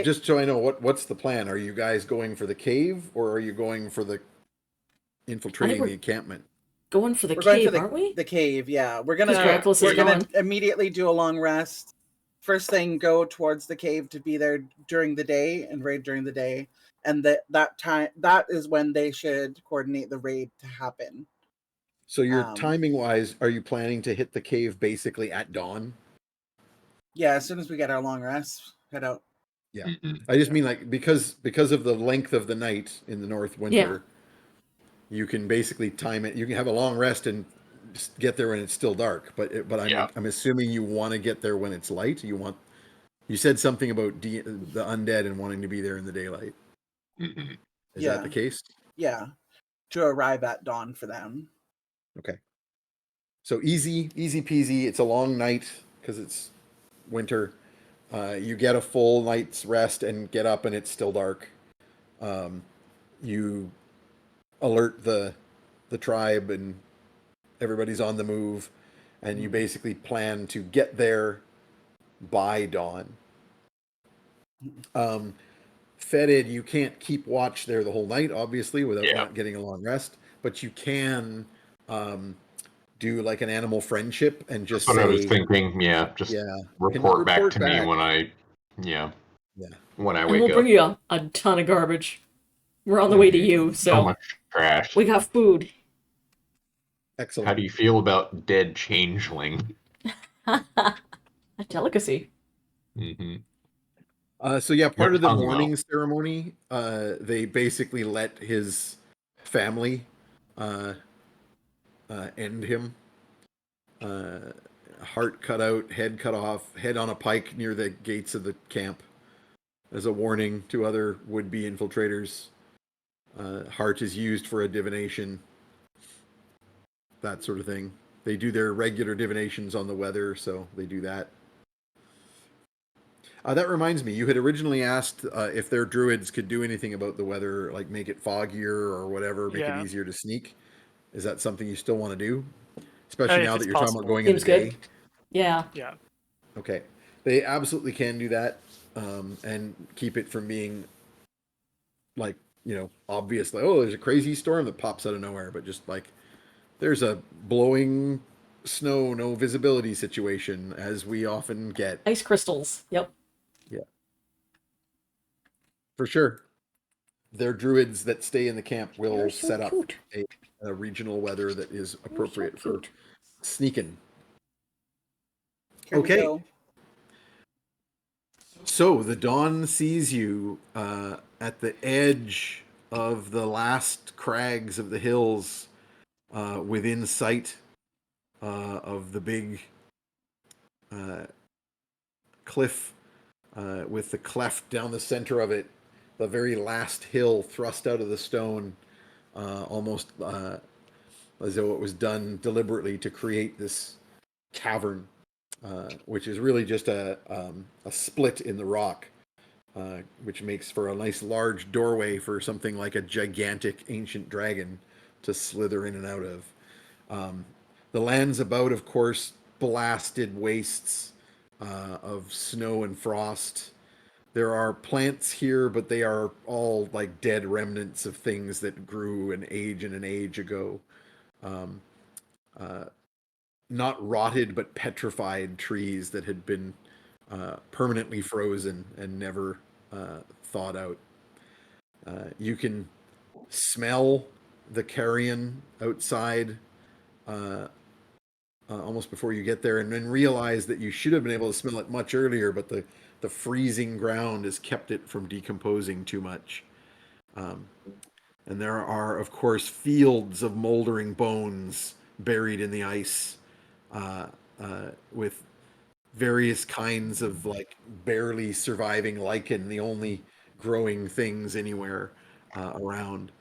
Speaker 3: Just so I know, what's the plan? Are you guys going for the cave or are you going for the infiltrating
Speaker 1: we're-
Speaker 3: the encampment?
Speaker 1: Going for the
Speaker 5: We're
Speaker 1: cave,
Speaker 5: going for
Speaker 1: aren't we?
Speaker 5: the cave. Yeah, we're
Speaker 1: 'Cause
Speaker 5: gonna
Speaker 1: Gracklus is gone.
Speaker 5: immediately do a long rest. First thing, go towards the cave to be there during the day and raid during the day, and that is when they should coordinate the raid to happen.
Speaker 3: So you're
Speaker 5: Um,
Speaker 3: timing wise, are you planning to hit the cave basically at dawn?
Speaker 5: Yeah, as soon as we get our long rest, head out.
Speaker 3: Yeah. I just mean like because of the length of the night in the north winter, you can basically time it. You can have a long rest and just get there when it's still dark. But I'm assuming you want to get there when it's light. You said something about the undead and wanting to be there in the daylight. Is that the case?
Speaker 5: Yeah, to arrive at dawn for them.
Speaker 3: Okay. So easy peasy. It's a long night because it's winter. You get a full night's rest and get up and it's still dark. You alert the tribe and everybody's on the move, and you basically plan to get there by dawn. Fetid, you can't keep watch there the whole night, obviously, without not getting a long rest, but you can do like an animal friendship and just
Speaker 7: That's what
Speaker 3: say,
Speaker 7: I was thinking. Yeah, just report back to me when I when I
Speaker 1: And
Speaker 7: wake
Speaker 1: we'll
Speaker 7: up.
Speaker 1: bring you a ton of garbage. We're on the way to you,
Speaker 7: So much trash.
Speaker 1: we got food.
Speaker 3: Excellent.
Speaker 7: How do you feel about dead changeling?
Speaker 1: A delicacy.
Speaker 3: So yeah, part of the
Speaker 7: tongue
Speaker 3: mourning ceremony, they basically let his family end him. Heart cut out, head cut off, head on a pike near the gates of the camp as a warning to other would-be infiltrators. Heart is used for a divination, that sort of thing. They do their regular divinations on the weather, so they do that. That reminds me, you had originally asked if their druids could do anything about the weather, like make it foggier or whatever, make it easier to sneak. Is that something you still want to do? Especially now that you're talking about going in the day?
Speaker 1: Yeah.
Speaker 4: Yeah.
Speaker 3: Okay. They absolutely can do that and keep it from being like, obvious, like, oh, there's a crazy storm that pops out of nowhere, but just like there's a blowing snow, no visibility situation, as we often get.
Speaker 1: Ice crystals. Yep.
Speaker 3: Yeah. For sure. Their druids that stay in the camp will set up a regional weather that is appropriate for sneaking.
Speaker 5: Here we
Speaker 3: Okay.
Speaker 5: go.
Speaker 3: So the dawn sees you at the edge of the last crags of the hills, within sight of the big cliff, with the cleft down the center of it, the very last hill thrust out of the stone, almost as though it was done deliberately to create this cavern, which is really just a split in the rock, which makes for a nice large doorway for something like a gigantic ancient dragon to slither in and out of. The lands about, of course, blasted wastes of snow and frost. There are plants here, but they are all like dead remnants of things that grew an age ago. Not rotted, but petrified trees that had been permanently frozen and never thawed out. You can smell the carrion outside almost before you get there, and then realize that you should have been able to smell it much earlier, but the freezing ground has kept it from decomposing too much. And there are, of course, fields of moldering bones buried in the ice, with various kinds of like barely surviving lichen, the only growing things anywhere around.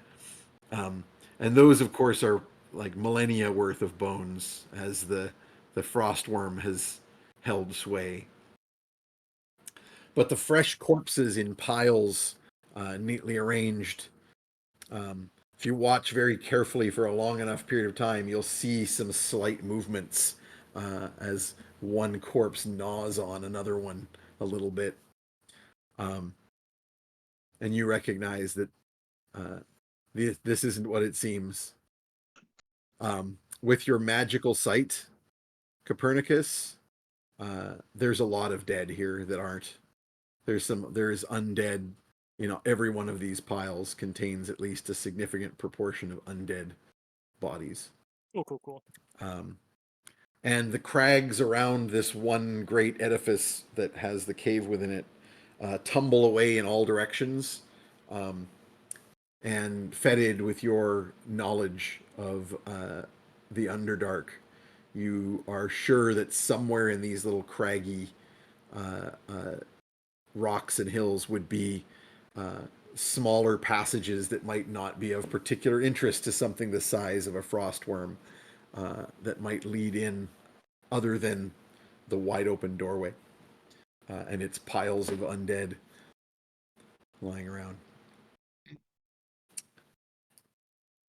Speaker 3: And those, of course, are like millennia worth of bones as the frost wyrm has held sway. But the fresh corpses in piles, neatly arranged. If you watch very carefully for a long enough period of time, you'll see some slight movements as one corpse gnaws on another one a little bit. And you recognize that this isn't what it seems. With your magical sight, Copernicus, there's a lot of dead here that aren't. There is undead. Every one of these piles contains at least a significant proportion of undead bodies.
Speaker 4: Oh, cool.
Speaker 3: And the crags around this one great edifice that has the cave within it tumble away in all directions. And fetid with your knowledge of the Underdark, you are sure that somewhere in these little craggy rocks and hills would be smaller passages that might not be of particular interest to something the size of a frost wyrm, that might lead in other than the wide open doorway and its piles of undead lying around.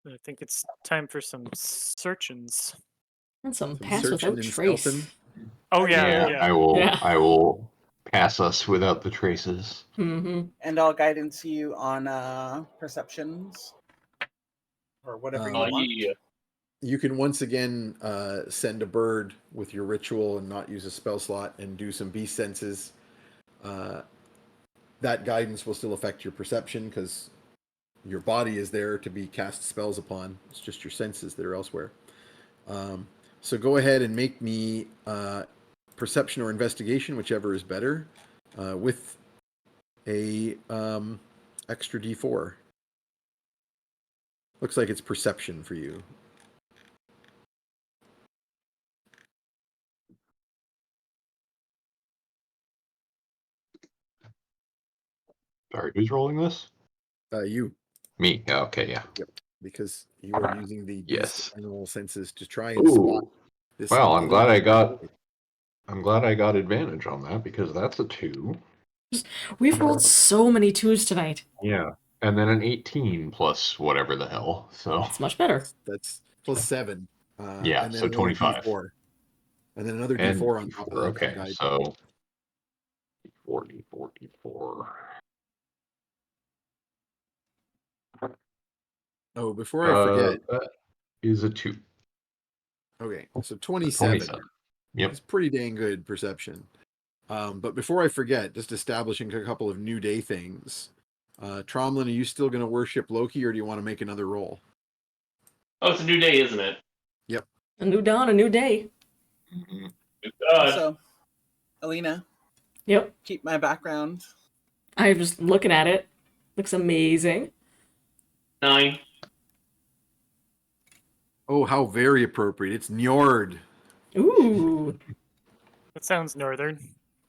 Speaker 4: I think it's time for some searchins.
Speaker 1: And some pass without
Speaker 3: and
Speaker 1: trace.
Speaker 3: stealthing.
Speaker 4: Oh yeah.
Speaker 7: I will pass us without the traces.
Speaker 1: Mm-hmm.
Speaker 5: And I'll guidance you on perceptions or whatever you want.
Speaker 6: Yeah.
Speaker 3: You can once again send a bird with your ritual and not use a spell slot and do some beast senses. That guidance will still affect your perception because your body is there to be cast spells upon. It's just your senses that are elsewhere. So go ahead and make me perception or investigation, whichever is better, with a extra D4. Looks like it's perception for you.
Speaker 7: Sorry, who's rolling this?
Speaker 3: You.
Speaker 7: Me. Okay, yeah.
Speaker 3: Yep. Because you are using the beast animal senses to try and spot this.
Speaker 7: Well, I'm glad I got advantage on that because that's a 2.
Speaker 1: We've rolled so many 2s tonight.
Speaker 7: Yeah. And then an 18 plus whatever the hell. So
Speaker 1: it's much better.
Speaker 3: That's plus 7.
Speaker 7: Yeah,
Speaker 3: and then
Speaker 7: so 25.
Speaker 3: D4. And then another D4 on top of that.
Speaker 7: Okay, so D4.
Speaker 3: Oh, before I forget.
Speaker 7: That is a 2.
Speaker 3: Okay, so 27.
Speaker 7: Yep.
Speaker 3: It's pretty dang good perception. But before I forget, just establishing a couple of new day things. Tromlin, are you still going to worship Loki, or do you want to make another roll?
Speaker 6: Oh, it's a new day, isn't it?
Speaker 3: Yep.
Speaker 1: A new dawn, a new day.
Speaker 7: Mm-hmm.
Speaker 5: So, Alina.
Speaker 1: Yep.
Speaker 5: Keep my background.
Speaker 1: I was looking at it. Looks amazing.
Speaker 6: 9.
Speaker 3: Oh, how very appropriate. It's Njord.
Speaker 1: Ooh.
Speaker 4: That sounds northern.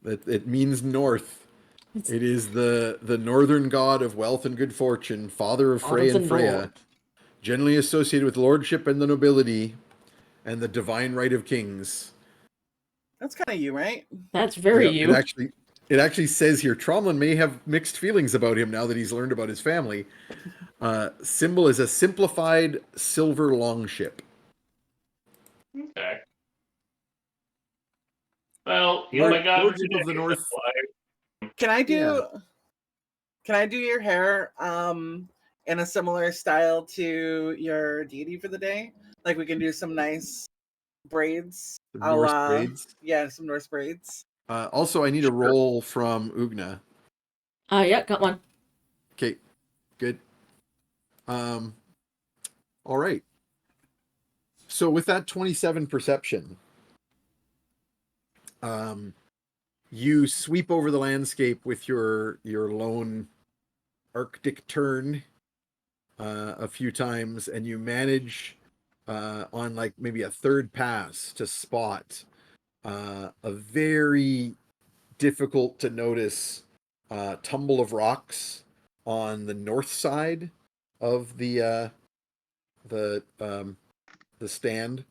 Speaker 3: It means north. It is the northern god of wealth and good fortune, father of Frey and Freya, generally associated with lordship and the nobility, and the divine right of kings.
Speaker 5: That's kind of you, right?
Speaker 1: That's very you.
Speaker 3: It actually says here, Tromlin may have mixed feelings about him now that he's learned about his family. Symbol is a simplified silver longship.
Speaker 6: Okay. Well, you know, my god
Speaker 3: Lordship of the North.
Speaker 5: Can I do your hair in a similar style to your deity for the day? Like we can do some nice braids.
Speaker 3: Norse braids.
Speaker 5: Yeah, some Norse braids.
Speaker 3: Also, I need a roll from Ugna.
Speaker 1: Yeah, got one.
Speaker 3: Okay, good. All right. So with that 27 perception, you sweep over the landscape with your lone Arctic turn a few times, and you manage on like maybe a third pass to spot a very difficult to notice tumble of rocks on the north side of the stand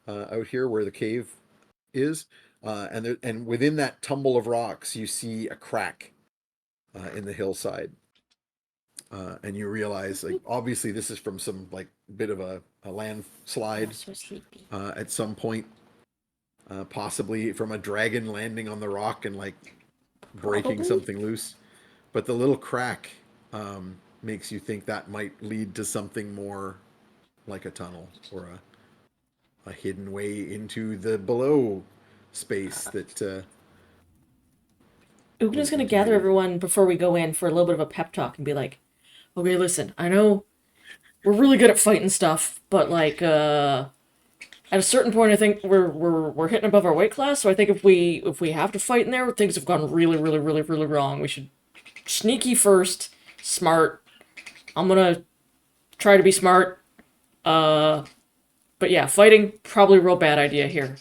Speaker 3: out here where the cave is, and within that tumble of rocks you see a crack in the hillside, and you realize, like, obviously this is from some like bit of a landslide at some point, possibly from a dragon landing on the rock and like breaking something loose, but the little crack makes you think that might lead to something more like a tunnel or a hidden way into the below space that
Speaker 1: Ugna's gonna gather everyone before we go in for a little bit of a pep talk and be like, okay, listen, I know we're really good at fighting stuff, but like at a certain point I think we're hitting above our weight class, so I think if we have to fight in there, things have gone really, really, really, really wrong. We should sneaky first, smart. I'm gonna try to be smart. But yeah, fighting, probably a real bad idea here.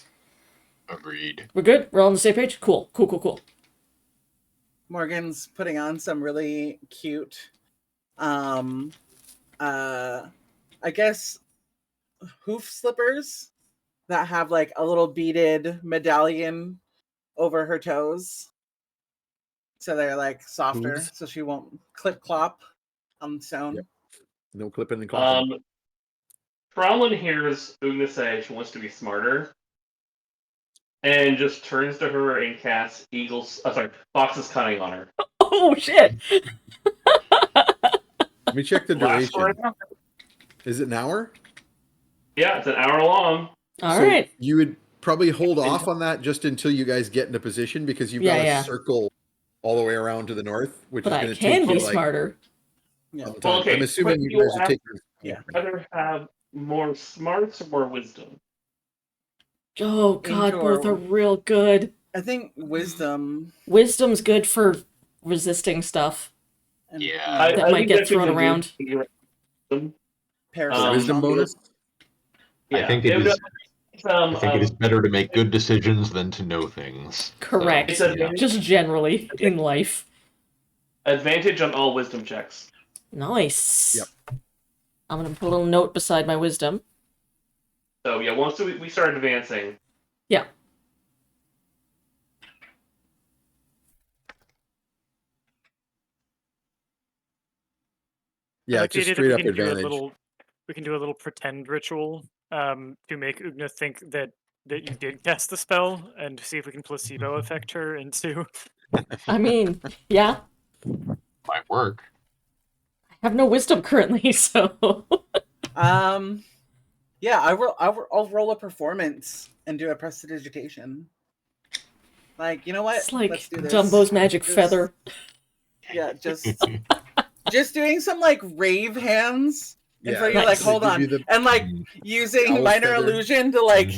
Speaker 7: Agreed.
Speaker 1: We're good? We're all on the same page? Cool.
Speaker 5: Morgan's putting on some really cute, I guess, hoof slippers that have like a little beaded medallion over her toes. So they're like softer, so she won't clip clop on the stone.
Speaker 3: Yep. No clipping and clopping.
Speaker 6: Tromlin hears Ugna say she wants to be smarter, and just turns to her and casts Fox's Cunning on her.
Speaker 1: Oh shit!
Speaker 3: Let me check the duration. Is it an hour?
Speaker 6: Yeah, it's an hour long.
Speaker 1: All right.
Speaker 3: You would probably hold off on that just until you guys get into position, because you've got a circle all the way around to the north, which is going to take you
Speaker 1: smarter.
Speaker 5: Yeah.
Speaker 6: Well, okay.
Speaker 3: I'm assuming you guys are taking.
Speaker 5: Yeah.
Speaker 6: Rather have more smarts or more wisdom?
Speaker 1: Oh god, both are real good.
Speaker 5: I think wisdom.
Speaker 1: Wisdom's good for resisting stuff.
Speaker 7: Yeah.
Speaker 1: That might get thrown around.
Speaker 3: Wisdom bonus?
Speaker 7: Yeah. I think it is better to make good decisions than to know things.
Speaker 1: Correct.
Speaker 7: So, yeah.
Speaker 1: Just generally in life.
Speaker 6: Advantage on all wisdom checks.
Speaker 1: Nice.
Speaker 3: Yep.
Speaker 1: I'm going to put a little note beside my wisdom.
Speaker 6: So yeah, once we start advancing.
Speaker 1: Yeah.
Speaker 3: Yeah, it's just straight up advantage.
Speaker 4: We can do a little pretend ritual to make Ugna think that you did cast the spell, and see if we can placebo affect her into.
Speaker 1: I mean, yeah.
Speaker 7: Might work.
Speaker 1: I have no wisdom currently, so.
Speaker 5: Yeah, I'll roll a performance and do a prestidigitation. Like, you know what?
Speaker 1: It's like
Speaker 5: Let's do this.
Speaker 1: Dumbo's magic feather.
Speaker 5: Yeah, just doing some like rave hands And so you're like, hold on. And like using minor illusion to like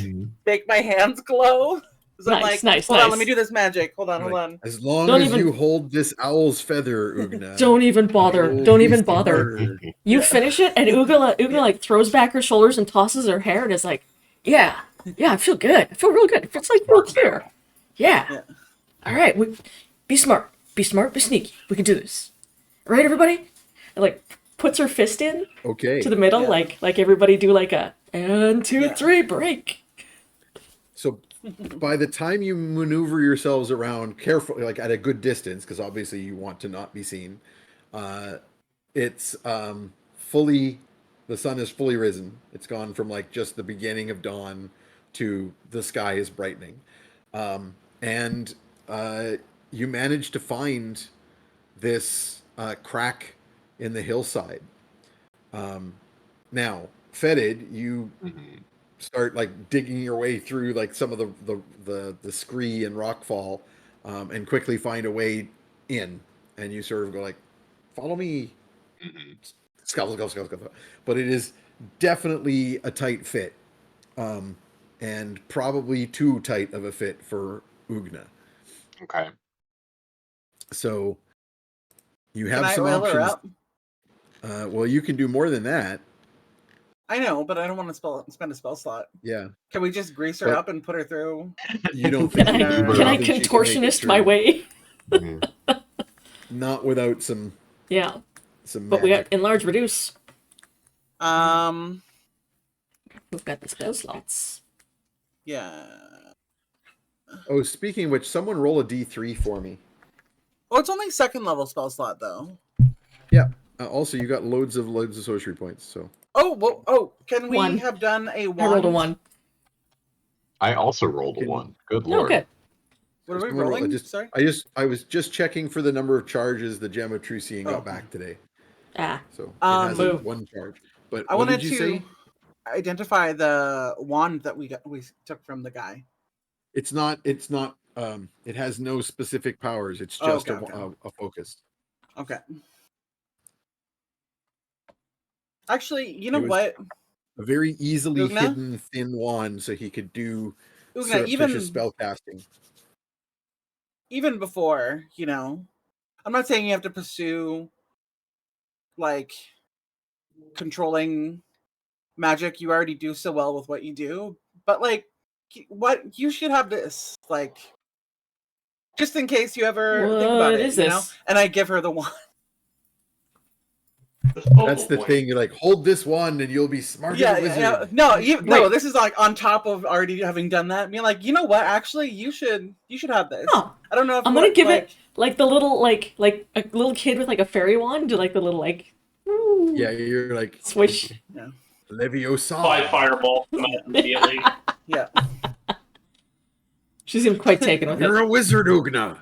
Speaker 5: make my hands glow. So I'm like, hold on, let me do this magic. Hold on.
Speaker 3: As long as you hold this owl's feather, Ugna.
Speaker 1: Don't even bother. Don't even bother. You finish it, and Ugna like throws back her shoulders and tosses her hair and is like, yeah, I feel good. I feel real good. It's like real clear. Yeah. All right, be smart. Be smart, be sneaky. We can do this. All right, everybody? And like puts her fist in to the middle, like everybody do like a 1, 2, 3 break.
Speaker 3: So by the time you maneuver yourselves around carefully, like at a good distance, because obviously you want to not be seen, it's fully, the sun is fully risen. It's gone from like just the beginning of dawn to the sky is brightening. And you manage to find this crack in the hillside. Now, Fetid, you start like digging your way through like some of the scree and rockfall, and quickly find a way in, and you sort of go like, follow me. Scuffle. But it is definitely a tight fit, and probably too tight of a fit for Ugna.
Speaker 7: Okay.
Speaker 3: So you have some options. Well, you can do more than that.
Speaker 5: I know, but I don't want to spend a spell slot.
Speaker 3: Yeah.
Speaker 5: Can we just grease her up and put her through?
Speaker 3: You don't think
Speaker 1: can I contortionist my way?
Speaker 3: Not without some.
Speaker 1: Yeah.
Speaker 3: Some.
Speaker 1: But
Speaker 3: magic.
Speaker 1: we got enlarge, reduce.
Speaker 5: We've
Speaker 1: got the spell slots.
Speaker 5: Yeah.
Speaker 3: Oh, speaking of which, someone roll a D3 for me.
Speaker 5: Oh, it's only 2nd level spell slot though.
Speaker 3: Yeah. Also, you got loads of sorcery points. So.
Speaker 5: Can we have done a 1?
Speaker 1: I rolled a 1.
Speaker 7: I also rolled a 1. Good lord.
Speaker 1: Okay.
Speaker 5: What are we rolling? Sorry.
Speaker 3: I was just checking for the number of charges the Gem of True Seeing got back today. So it has 1 charge. But
Speaker 5: I wanted to
Speaker 3: say?
Speaker 5: Identify the wand that we took from the guy.
Speaker 3: It's not. It has no specific powers. It's just a focus.
Speaker 5: Okay. Actually, you know what?
Speaker 3: A very easily hidden thin wand, so he could do surreptitious spell casting.
Speaker 5: Even before, I'm not saying you have to pursue like controlling magic. You already do so well with what you do, but like, what you should have this, like, just in case you ever think about it, you know. And I give her the wand.
Speaker 3: That's the thing. You're like, hold this wand, and you'll be smart as a wizard.
Speaker 5: No. This is like on top of already having done that. Being like, you know what? Actually, you should have this.
Speaker 1: Oh,
Speaker 5: I don't know if
Speaker 1: I'm gonna give it like the little like a little kid with like a fairy wand, do like the little like.
Speaker 3: Yeah, you're like
Speaker 1: swish.
Speaker 5: Yeah.
Speaker 3: Leviosa.
Speaker 2: 5 fireball immediately.
Speaker 5: Yeah.
Speaker 1: She seemed quite taken with it.
Speaker 3: You're a wizard, Ugna.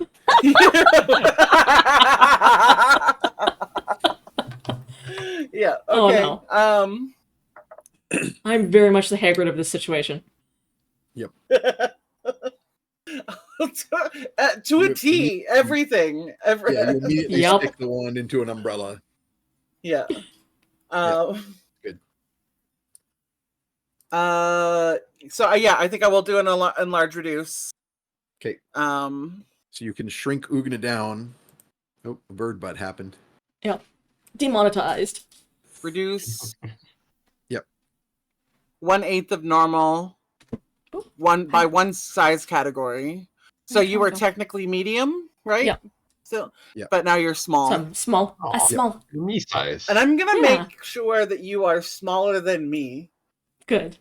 Speaker 5: Yeah. Okay.
Speaker 1: Oh, no. I'm very much the Hagrid of this situation.
Speaker 3: Yep.
Speaker 5: To a T, everything.
Speaker 3: Yeah, you immediately stick the wand into an umbrella.
Speaker 5: Yeah.
Speaker 3: Good.
Speaker 5: So I think I will do an enlarge reduce.
Speaker 3: Okay. So you can shrink Ugna down. Oh, a bird butt happened.
Speaker 1: Yep. Demonetized.
Speaker 5: Reduce.
Speaker 3: Yep.
Speaker 5: 1/8 of normal. By 1 size category. So you were technically medium, right?
Speaker 1: Yep.
Speaker 5: So, but now you're small.
Speaker 1: Small. Small.
Speaker 7: Me size.
Speaker 5: And I'm gonna make sure that you are smaller than me.
Speaker 1: Good.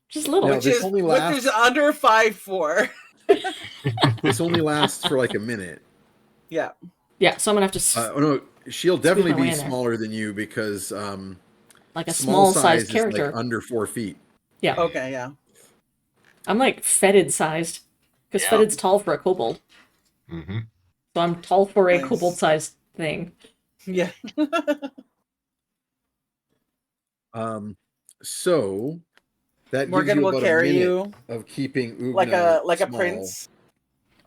Speaker 1: Just little.
Speaker 5: Which is under 5'4".
Speaker 3: This only lasts for like a minute.
Speaker 5: Yeah.
Speaker 1: Yeah, so I'm gonna have to.
Speaker 3: Oh no, she'll definitely be smaller than you because
Speaker 1: like a small size character,
Speaker 3: is like under 4 feet.
Speaker 1: Yeah.
Speaker 5: Okay. Yeah.
Speaker 1: I'm like Fetid sized because Fetid's tall for a kobold.
Speaker 7: Mm-hmm.
Speaker 1: So I'm tall for a kobold sized thing.
Speaker 5: Yeah.
Speaker 3: So that
Speaker 5: Morgan
Speaker 3: gives you
Speaker 5: will
Speaker 3: about
Speaker 5: carry
Speaker 3: a minute
Speaker 5: you
Speaker 3: of keeping Ugna
Speaker 5: like a
Speaker 3: small.
Speaker 5: prince.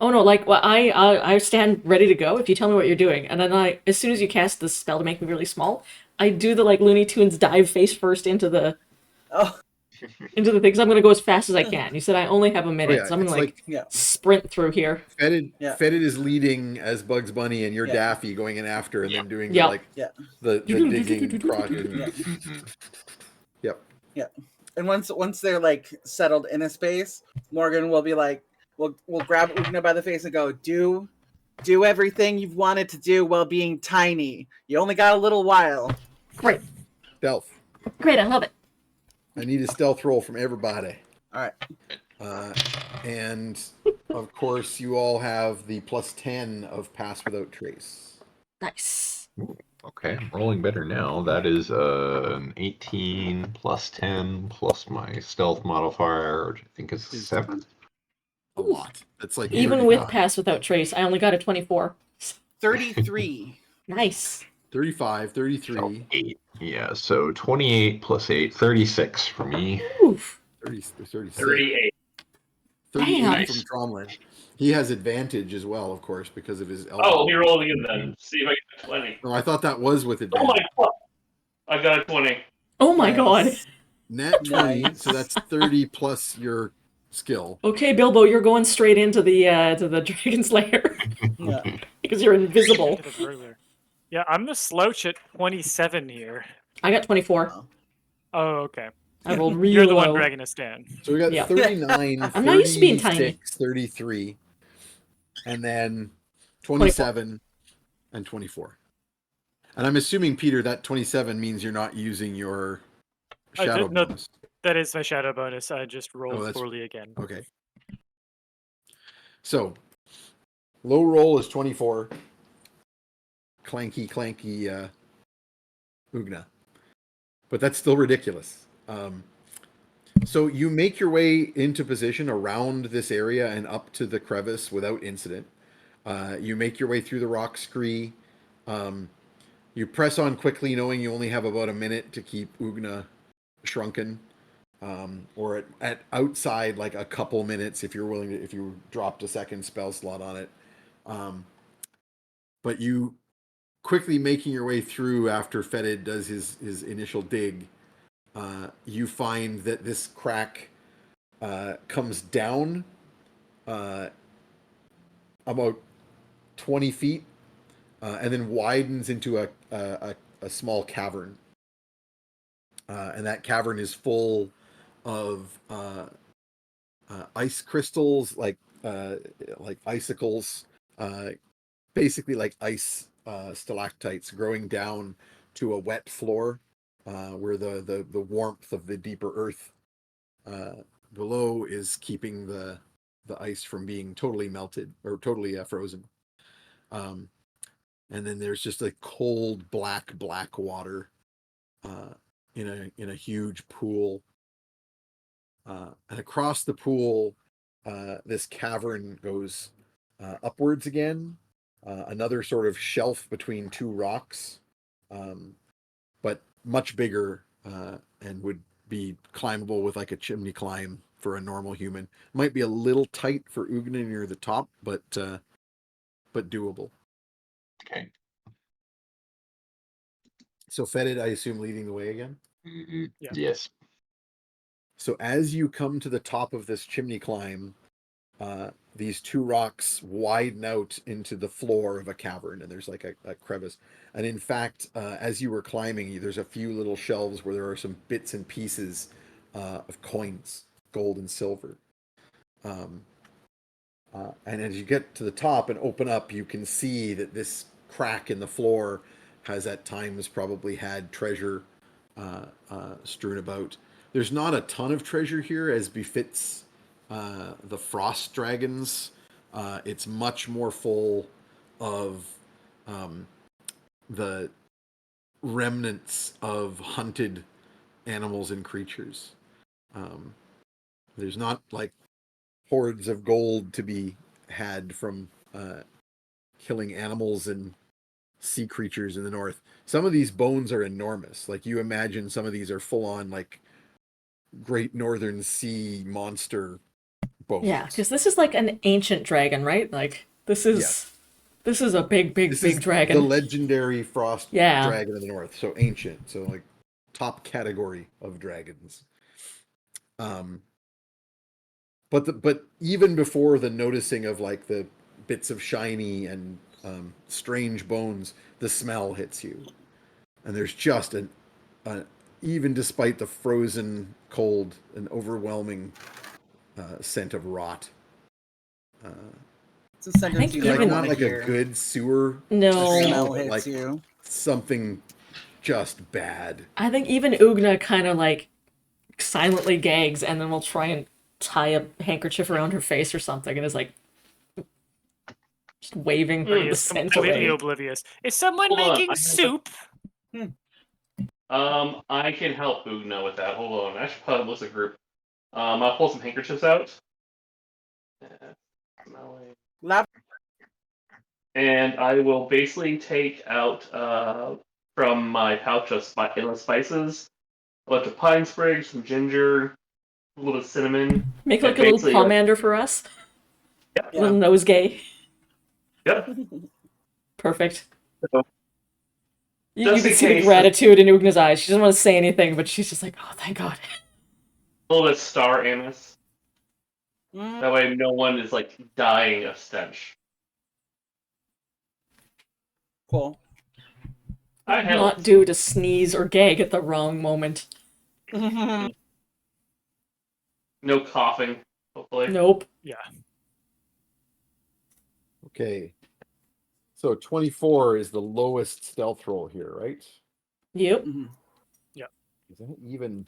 Speaker 1: Oh no! Like, well, I stand ready to go if you tell me what you're doing, and then as soon as you cast the spell to make me really small, I do the like Looney Tunes dive face first into the
Speaker 5: Oh,
Speaker 1: into the thing. 'Cause I'm gonna go as fast as I can. You said I only have a minute,
Speaker 3: yeah,
Speaker 1: so I'm gonna like
Speaker 5: yeah.
Speaker 1: sprint through here.
Speaker 3: Fetid,
Speaker 5: Yeah.
Speaker 3: Fetid is leading as Bugs Bunny, and you're
Speaker 5: Yeah.
Speaker 3: Daffy going in after, and then doing the
Speaker 1: Yep.
Speaker 3: like
Speaker 5: Yeah.
Speaker 3: the digging, crossing.
Speaker 5: Yeah.
Speaker 3: Yep.
Speaker 5: Yeah. And once they're like settled in a space, Morgan will be like, we'll grab Ugna by the face and go, do everything you've wanted to do while being tiny. You only got a little while.
Speaker 1: Great.
Speaker 3: Stealth.
Speaker 1: Great, I love it.
Speaker 3: I need a stealth roll from everybody.
Speaker 5: All right.
Speaker 3: And of course, you all have the +10 of pass without trace.
Speaker 1: Nice.
Speaker 7: Okay, I'm rolling better now. That is an 18 plus 10 plus my stealth modifier, which I think is 7.
Speaker 3: A lot. It's like
Speaker 1: Even
Speaker 3: 35.
Speaker 1: with pass without trace, I only got a 24.
Speaker 5: 33.
Speaker 1: Nice.
Speaker 3: 35, 33.
Speaker 7: 8. Yeah, so 28 plus 8, 36 for me.
Speaker 1: Oof.
Speaker 3: 36.
Speaker 2: 38.
Speaker 3: 38
Speaker 1: Damn.
Speaker 3: from Tromlin. He has advantage as well, of course, because of his elbow.
Speaker 2: Oh, he rolled again then. See if I get 20.
Speaker 3: No, I thought that was with
Speaker 2: Oh
Speaker 3: advantage.
Speaker 2: my god. I got a 20.
Speaker 1: Oh my god.
Speaker 5: Nice.
Speaker 3: Nat 20,
Speaker 5: Nice.
Speaker 3: so that's 30 plus your skill.
Speaker 1: Okay, Bilbo, you're going straight into the to the dragon's lair
Speaker 5: Yeah.
Speaker 1: because you're invisible.
Speaker 4: Hit it earlier. Yeah, I'm the slouch at 27 here.
Speaker 1: I got 24.
Speaker 4: Oh, okay.
Speaker 1: I rolled real
Speaker 4: You're the
Speaker 1: low.
Speaker 4: one dragging us down.
Speaker 3: So we got
Speaker 1: Yeah.
Speaker 3: 39,
Speaker 1: I'm not used to being tiny.
Speaker 3: 36, 33, and then 27 and 24. And I'm assuming, Peter, that 27 means you're not using your shadow
Speaker 4: no,
Speaker 3: bonus.
Speaker 4: That is my shadow bonus. I just rolled
Speaker 3: that's-
Speaker 4: poorly again.
Speaker 3: Okay. So, low roll is 24. Clanky, Ugna. But that's still ridiculous. So you make your way into position around this area and up to the crevice without incident. You make your way through the rock scree. You press on quickly, knowing you only have about a minute to keep Ugna shrunken. Or at outside, like a couple minutes if you're willing to, if you dropped a second spell slot on it. But you quickly making your way through after Fetid does his initial dig, you find that this crack comes down about 20 feet and then widens into a small cavern. And that cavern is full of ice crystals, like icicles, basically like ice stalactites growing down to a wet floor where the warmth of the deeper earth below is keeping the ice from being totally melted or totally frozen. And then there's just a cold black water in a huge pool. And across the pool, this cavern goes upwards again. Another sort of shelf between two rocks, but much bigger and would be climbable with like a chimney climb for a normal human. Might be a little tight for Ugna near the top, but doable.
Speaker 7: Okay.
Speaker 3: So Fetid, I assume, leading the way again?
Speaker 4: Yeah.
Speaker 7: Yes.
Speaker 3: So as you come to the top of this chimney climb, these two rocks widen out into the floor of a cavern, and there's like a crevice. And in fact, as you were climbing, there's a few little shelves where there are some bits and pieces of coins, gold and silver. And as you get to the top and open up, you can see that this crack in the floor has at times probably had treasure strewn about. There's not a ton of treasure here, as befits the frost dragons. It's much more full of the remnants of hunted animals and creatures. There's not like hordes of gold to be had from killing animals and sea creatures in the north. Some of these bones are enormous. Like, you imagine some of these are full on like great northern sea monster bones.
Speaker 1: Yeah, because this is like an ancient dragon, right? Like, this is... This is a big
Speaker 3: This is
Speaker 1: dragon.
Speaker 3: the legendary frost
Speaker 1: Yeah.
Speaker 3: dragon of the north. So ancient. So like top category of dragons. But even before the noticing of like the bits of shiny and strange bones, the smell hits you, and there's just an even despite the frozen cold, an overwhelming scent of rot.
Speaker 5: It's a sentence you never
Speaker 1: even-
Speaker 5: want
Speaker 3: Not
Speaker 5: to
Speaker 3: like
Speaker 5: hear.
Speaker 3: a good sewer
Speaker 1: No.
Speaker 5: The
Speaker 3: smell,
Speaker 5: smell
Speaker 3: but
Speaker 5: hits
Speaker 3: like
Speaker 5: you.
Speaker 3: something just bad.
Speaker 1: I think even Ugna kind of like silently gags and then will try and tie a handkerchief around her face or something and is like just waving
Speaker 4: He
Speaker 1: the
Speaker 4: is
Speaker 1: scent
Speaker 4: completely
Speaker 1: away.
Speaker 4: oblivious. Is someone
Speaker 6: Hold on,
Speaker 4: making
Speaker 6: I have a-
Speaker 4: soup?
Speaker 6: I can help Ugna with that. Hold on. I should probably look at the group. I'll pull some handkerchiefs out.
Speaker 5: Lab-
Speaker 6: And I will basically take out from my pouch of endless spices a bunch of pine sprigs, some ginger, a little bit of cinnamon.
Speaker 1: Make like
Speaker 6: and
Speaker 1: a little
Speaker 6: basically,
Speaker 1: pomander for us.
Speaker 5: Yeah.
Speaker 1: Little nosegay.
Speaker 6: Yep.
Speaker 1: Perfect.
Speaker 6: So,
Speaker 1: You
Speaker 6: just
Speaker 1: can
Speaker 6: in
Speaker 1: see the
Speaker 6: case-
Speaker 1: gratitude in Ugna's eyes. She doesn't want to say anything, but she's just like, oh, thank God.
Speaker 6: A little bit of star anise.
Speaker 5: Mm,
Speaker 6: That way no one is like dying of stench.
Speaker 5: cool.
Speaker 6: I help.
Speaker 1: Not due to sneeze or gag at the wrong moment.
Speaker 6: No coughing, hopefully.
Speaker 1: Nope.
Speaker 4: Yeah.
Speaker 3: Okay. So 24 is the lowest stealth roll here, right?
Speaker 1: Yep.
Speaker 5: Mhm.
Speaker 3: Is that even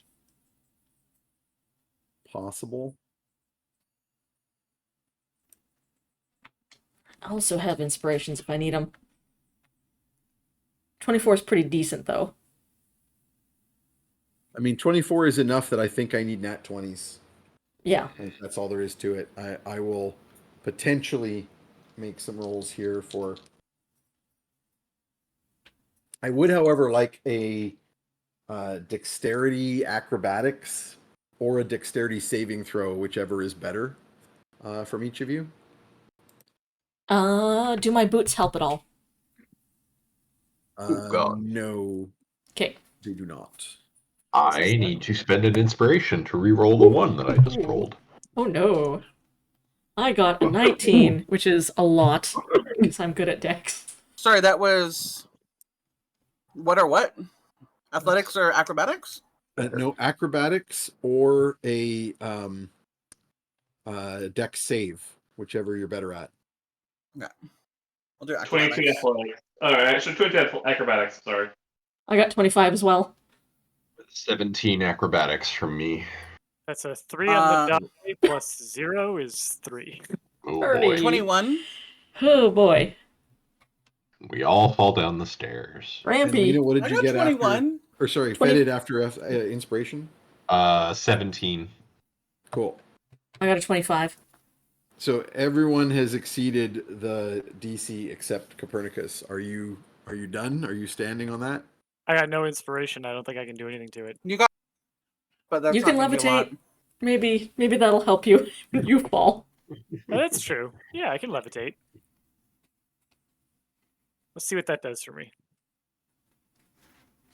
Speaker 3: possible?
Speaker 1: I also have inspirations if I need them. 24 is pretty decent, though.
Speaker 3: I mean, 24 is enough that I think I need nat 20s.
Speaker 1: Yeah.
Speaker 3: I think that's all there is to it. I will potentially make some rolls here for. I would, however, like a dexterity acrobatics or a dexterity saving throw, whichever is better from each of you.
Speaker 1: Do my boots help at all?
Speaker 7: Oh, God.
Speaker 3: No,
Speaker 1: Okay.
Speaker 3: they do not.
Speaker 7: I need to spend an inspiration to re-roll the one that I just rolled.
Speaker 1: Oh no. I got a 19, which is a lot, because I'm good at dex.
Speaker 5: Sorry, that was what or what? Athletics or acrobatics?
Speaker 3: No acrobatics or a dex save, whichever you're better at.
Speaker 5: Yeah. I'll do
Speaker 6: 22
Speaker 5: acrobatics.
Speaker 6: athletics. Alright, actually 22 acrobatics, sorry.
Speaker 1: I got 25 as well.
Speaker 7: 17 acrobatics from me.
Speaker 4: That's a 3 on the die, plus 0 is 3.
Speaker 7: Oh
Speaker 1: 30.
Speaker 7: boy.
Speaker 5: 21.
Speaker 1: Oh boy.
Speaker 7: We all fall down the stairs.
Speaker 3: And
Speaker 1: Rampy.
Speaker 3: Lena, what did
Speaker 5: I
Speaker 3: you
Speaker 5: got
Speaker 3: get
Speaker 5: 21.
Speaker 3: after? Or sorry,
Speaker 1: 20.
Speaker 3: fetid after inspiration?
Speaker 7: 17.
Speaker 3: Cool.
Speaker 1: I got a 25.
Speaker 3: So everyone has exceeded the DC except Copernicus. Are you done? Are you standing on that?
Speaker 4: I got no inspiration. I don't think I can do anything to it.
Speaker 5: You got, but that's
Speaker 1: You
Speaker 5: not
Speaker 1: can
Speaker 5: gonna be a lot.
Speaker 1: levitate. Maybe that'll help you when you fall.
Speaker 4: Oh, that's true. Yeah, I can levitate. Let's see what that does for me.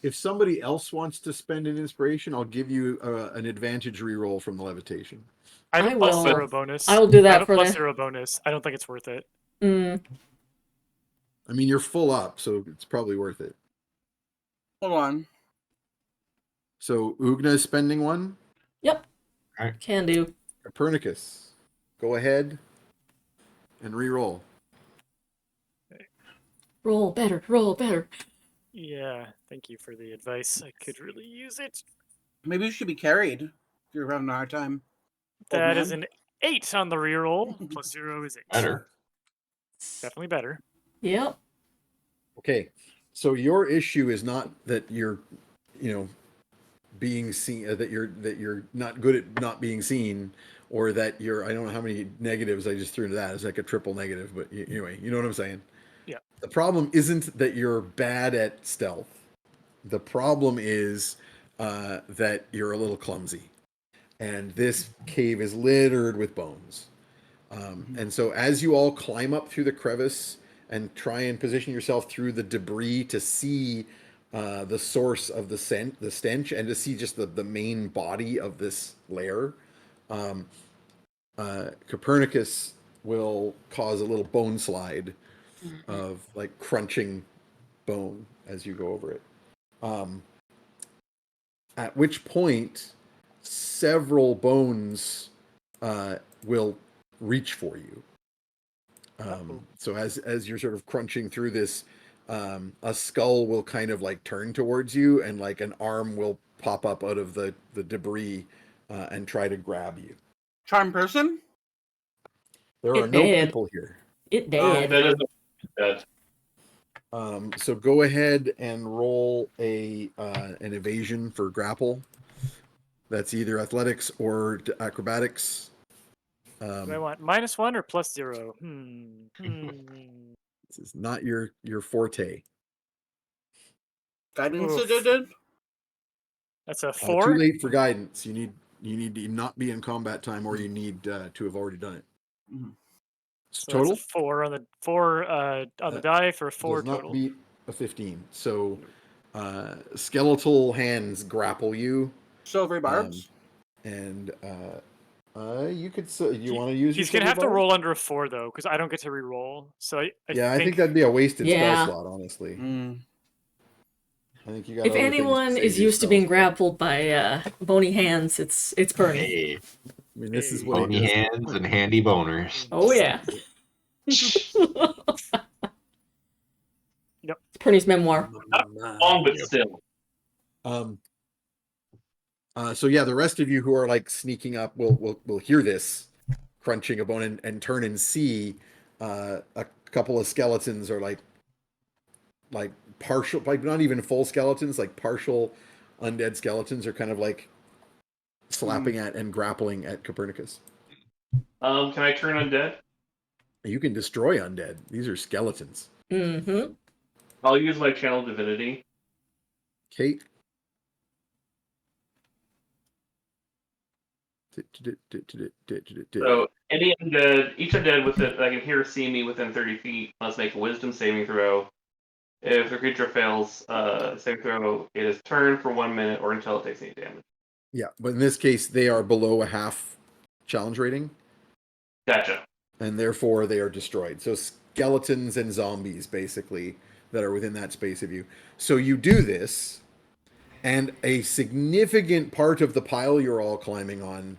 Speaker 3: If somebody else wants to spend an inspiration, I'll give you an advantage reroll from the levitation.
Speaker 4: I have
Speaker 1: I
Speaker 4: a plus
Speaker 1: will-
Speaker 4: 0 bonus.
Speaker 1: I will do
Speaker 4: I
Speaker 1: that
Speaker 4: have a
Speaker 1: for
Speaker 4: plus
Speaker 1: the-
Speaker 4: 0 bonus. I don't think it's worth it.
Speaker 1: Mm.
Speaker 3: I mean, you're full up, so it's probably worth it.
Speaker 5: Hold on.
Speaker 3: So Ugna is spending one.
Speaker 1: Yep.
Speaker 7: Alright.
Speaker 1: Can do.
Speaker 3: Copernicus, go ahead and reroll.
Speaker 1: Roll better. Roll better.
Speaker 4: Yeah, thank you for the advice. I could really use it.
Speaker 5: Maybe you should be carried if you're having a hard time. Old
Speaker 4: That is
Speaker 5: man.
Speaker 4: an 8 on the reroll. Plus 0 is 8.
Speaker 7: Better.
Speaker 4: Definitely better.
Speaker 1: Yep.
Speaker 3: Okay, so your issue is not that you're, being seen, that you're not good at not being seen, or that you're. I don't know how many negatives I just threw into that. It's like a triple negative, but anyway, you know what I'm saying.
Speaker 4: Yeah.
Speaker 3: The problem isn't that you're bad at stealth. The problem is that you're a little clumsy, and this cave is littered with bones. And so as you all climb up through the crevice and try and position yourself through the debris to see the source of the stench, and to see just the main body of this lair. Copernicus will cause a little bone slide of like crunching bone as you go over it. At which point, several bones will reach for you. So as you're sort of crunching through this, a skull will kind of like turn towards you, and like an arm will pop up out of the debris and try to grab you.
Speaker 5: Charm person?
Speaker 3: There
Speaker 1: It
Speaker 3: are no
Speaker 1: did.
Speaker 3: people here.
Speaker 1: It
Speaker 2: That
Speaker 1: did.
Speaker 2: is dead.
Speaker 3: So go ahead and roll an evasion for grapple. That's either athletics or acrobatics.
Speaker 4: Do I want -1 or +0?
Speaker 3: This is not your forte.
Speaker 5: Guidance
Speaker 4: Oof.
Speaker 5: did?
Speaker 4: That's a
Speaker 3: Too
Speaker 4: 4.
Speaker 3: late for guidance. You need to not be in combat time, or you need to have already done it.
Speaker 5: Mhm.
Speaker 4: So
Speaker 3: Total
Speaker 4: that's a 4 on the die for a 4
Speaker 3: does not
Speaker 4: total.
Speaker 3: beat a 15. So skeletal hands grapple you,
Speaker 5: Silvery barbs?
Speaker 3: and you could. You want to use?
Speaker 4: He's
Speaker 3: your
Speaker 4: gonna have to
Speaker 3: silver
Speaker 4: roll under a 4 though, because I don't get to re-roll. So I
Speaker 3: I think that'd be a wasted
Speaker 1: Yeah.
Speaker 3: spell slot, honestly.
Speaker 5: Mm.
Speaker 3: I think you got.
Speaker 1: If
Speaker 3: other things
Speaker 1: anyone
Speaker 3: save
Speaker 1: is
Speaker 3: your
Speaker 1: used to
Speaker 3: spells,
Speaker 1: being
Speaker 3: but-
Speaker 1: grappled by bony hands, it's Bernie.
Speaker 7: Hey,
Speaker 3: I mean, this is what he
Speaker 7: bony
Speaker 3: does.
Speaker 7: hands and handy boners.
Speaker 1: Oh yeah.
Speaker 4: Yep.
Speaker 1: It's Bernie's memoir.
Speaker 2: Long, but
Speaker 7: Yep.
Speaker 2: still.
Speaker 3: So yeah, the rest of you who are like sneaking up will hear this crunching a bone and turn and see a couple of skeletons, or like partial, like not even full skeletons, like partial undead skeletons, are kind of like slapping at and grappling at Copernicus.
Speaker 2: Can I turn undead?
Speaker 3: You can destroy undead. These are skeletons.
Speaker 1: Mm-hmm.
Speaker 2: I'll use my channel divinity.
Speaker 3: Kate.
Speaker 2: So any undead, each undead with it that I can hear or see me within 30 feet must make a wisdom saving throw. If the creature fails saving throw, it is turned for 1 minute or until it takes any damage.
Speaker 3: Yeah, but in this case, they are below a half challenge rating,
Speaker 2: Gotcha.
Speaker 3: and therefore they are destroyed. So skeletons and zombies, basically, that are within that space of you. So you do this, and a significant part of the pile you're all climbing on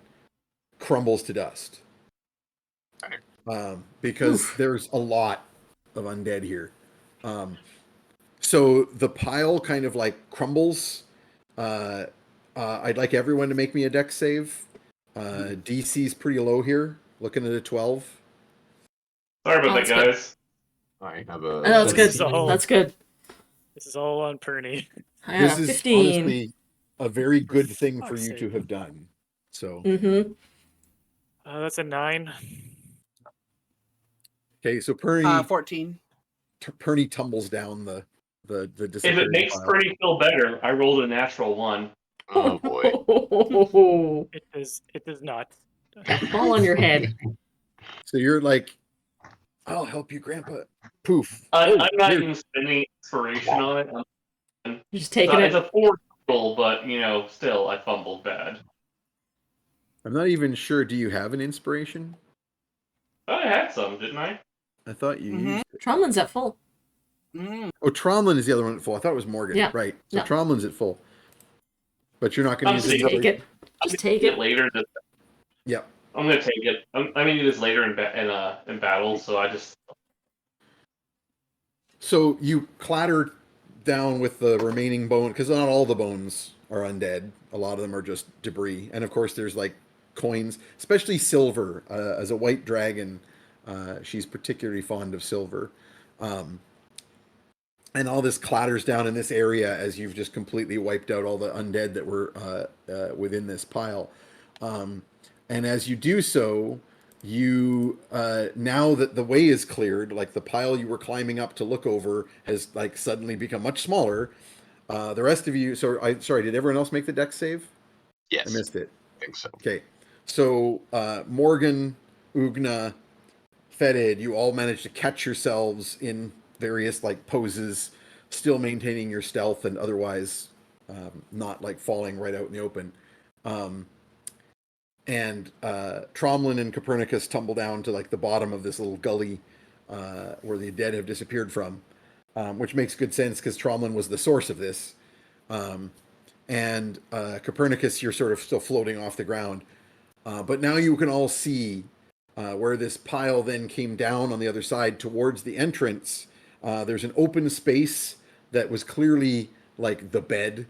Speaker 3: crumbles to dust. Because there's a lot of undead here. So the pile kind of like crumbles. I'd like everyone to make me a dex save. DC's pretty low here, looking at a 12.
Speaker 2: Sorry about
Speaker 1: That's
Speaker 2: that,
Speaker 1: good.
Speaker 2: guys.
Speaker 7: I have
Speaker 1: Oh,
Speaker 7: a.
Speaker 1: that's good.
Speaker 4: 17.
Speaker 1: That's good.
Speaker 4: This is all on Perny.
Speaker 1: I
Speaker 3: This
Speaker 1: got a
Speaker 3: is
Speaker 1: 15.
Speaker 3: honestly a very good thing for
Speaker 4: fuck's
Speaker 3: you
Speaker 4: sake.
Speaker 3: to have done. So
Speaker 1: Mm-hmm.
Speaker 4: That's a 9.
Speaker 3: okay, so Perny
Speaker 5: 14.
Speaker 3: tumbles down the
Speaker 2: If it
Speaker 3: disappearing
Speaker 2: makes
Speaker 3: pile.
Speaker 2: Pretty feel better, I rolled a natural 1.
Speaker 7: Oh boy.
Speaker 4: It does not.
Speaker 1: Fall on your head.
Speaker 3: So you're like, I'll help you, Grandpa. Poof.
Speaker 2: I'm not
Speaker 3: here.
Speaker 2: even spending inspiration on it.
Speaker 1: You're just taking
Speaker 2: It's
Speaker 1: it.
Speaker 2: a 4 total, but still, I fumbled bad.
Speaker 3: I'm not even sure. Do you have an inspiration?
Speaker 2: I had some, didn't I?
Speaker 3: I thought you used it.
Speaker 1: Tromlin's at full.
Speaker 5: Mm.
Speaker 3: Oh, Tromlin is the other one at full. I thought it was Morgan.
Speaker 1: Yeah.
Speaker 3: Right. So
Speaker 1: No.
Speaker 3: Tromlin's at full. But you're not going to
Speaker 2: I'm
Speaker 3: use
Speaker 1: Just
Speaker 3: it.
Speaker 1: take it. Just take it.
Speaker 2: Later.
Speaker 3: Yep.
Speaker 2: I'm gonna take it. I'm gonna do this later in battle, so I just.
Speaker 3: So you clatter down with the remaining bone, because not all the bones are undead. A lot of them are just debris. And of course, there's like coins, especially silver. As a white dragon, she's particularly fond of silver. And all this clatters down in this area as you've just completely wiped out all the undead that were within this pile. And as you do so, you now that the way is cleared, like the pile you were climbing up to look over has like suddenly become much smaller. The rest of you, sorry, did everyone else make the dex save?
Speaker 7: Yes.
Speaker 3: I missed it.
Speaker 7: I think so.
Speaker 3: Okay, so Morgan, Ugna, Fetid, you all manage to catch yourselves in various like poses, still maintaining your stealth and otherwise not like falling right out in the open. And Tromlin and Copernicus tumble down to like the bottom of this little gully where the dead have disappeared from, which makes good sense because Tromlin was the source of this. And Copernicus, you're sort of still floating off the ground. But now you can all see where this pile then came down on the other side towards the entrance. There's an open space that was clearly like the bed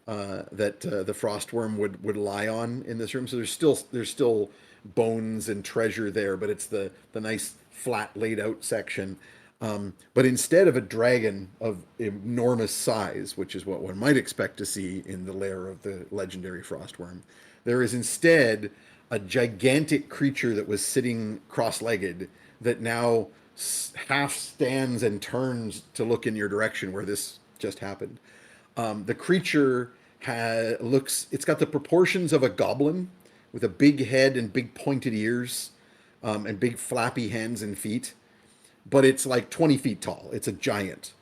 Speaker 3: that the frost worm would lie on in this room. So there's still bones and treasure there, but it's the nice flat laid out section. But instead of a dragon of enormous size, which is what one might expect to see in the lair of the legendary frost worm, there is instead a gigantic creature that was sitting cross-legged that now half stands and turns to look in your direction where this just happened. The creature it's got the proportions of a goblin with a big head and big pointed ears and big flappy hands and feet, but it's like 20 feet tall. It's a giant.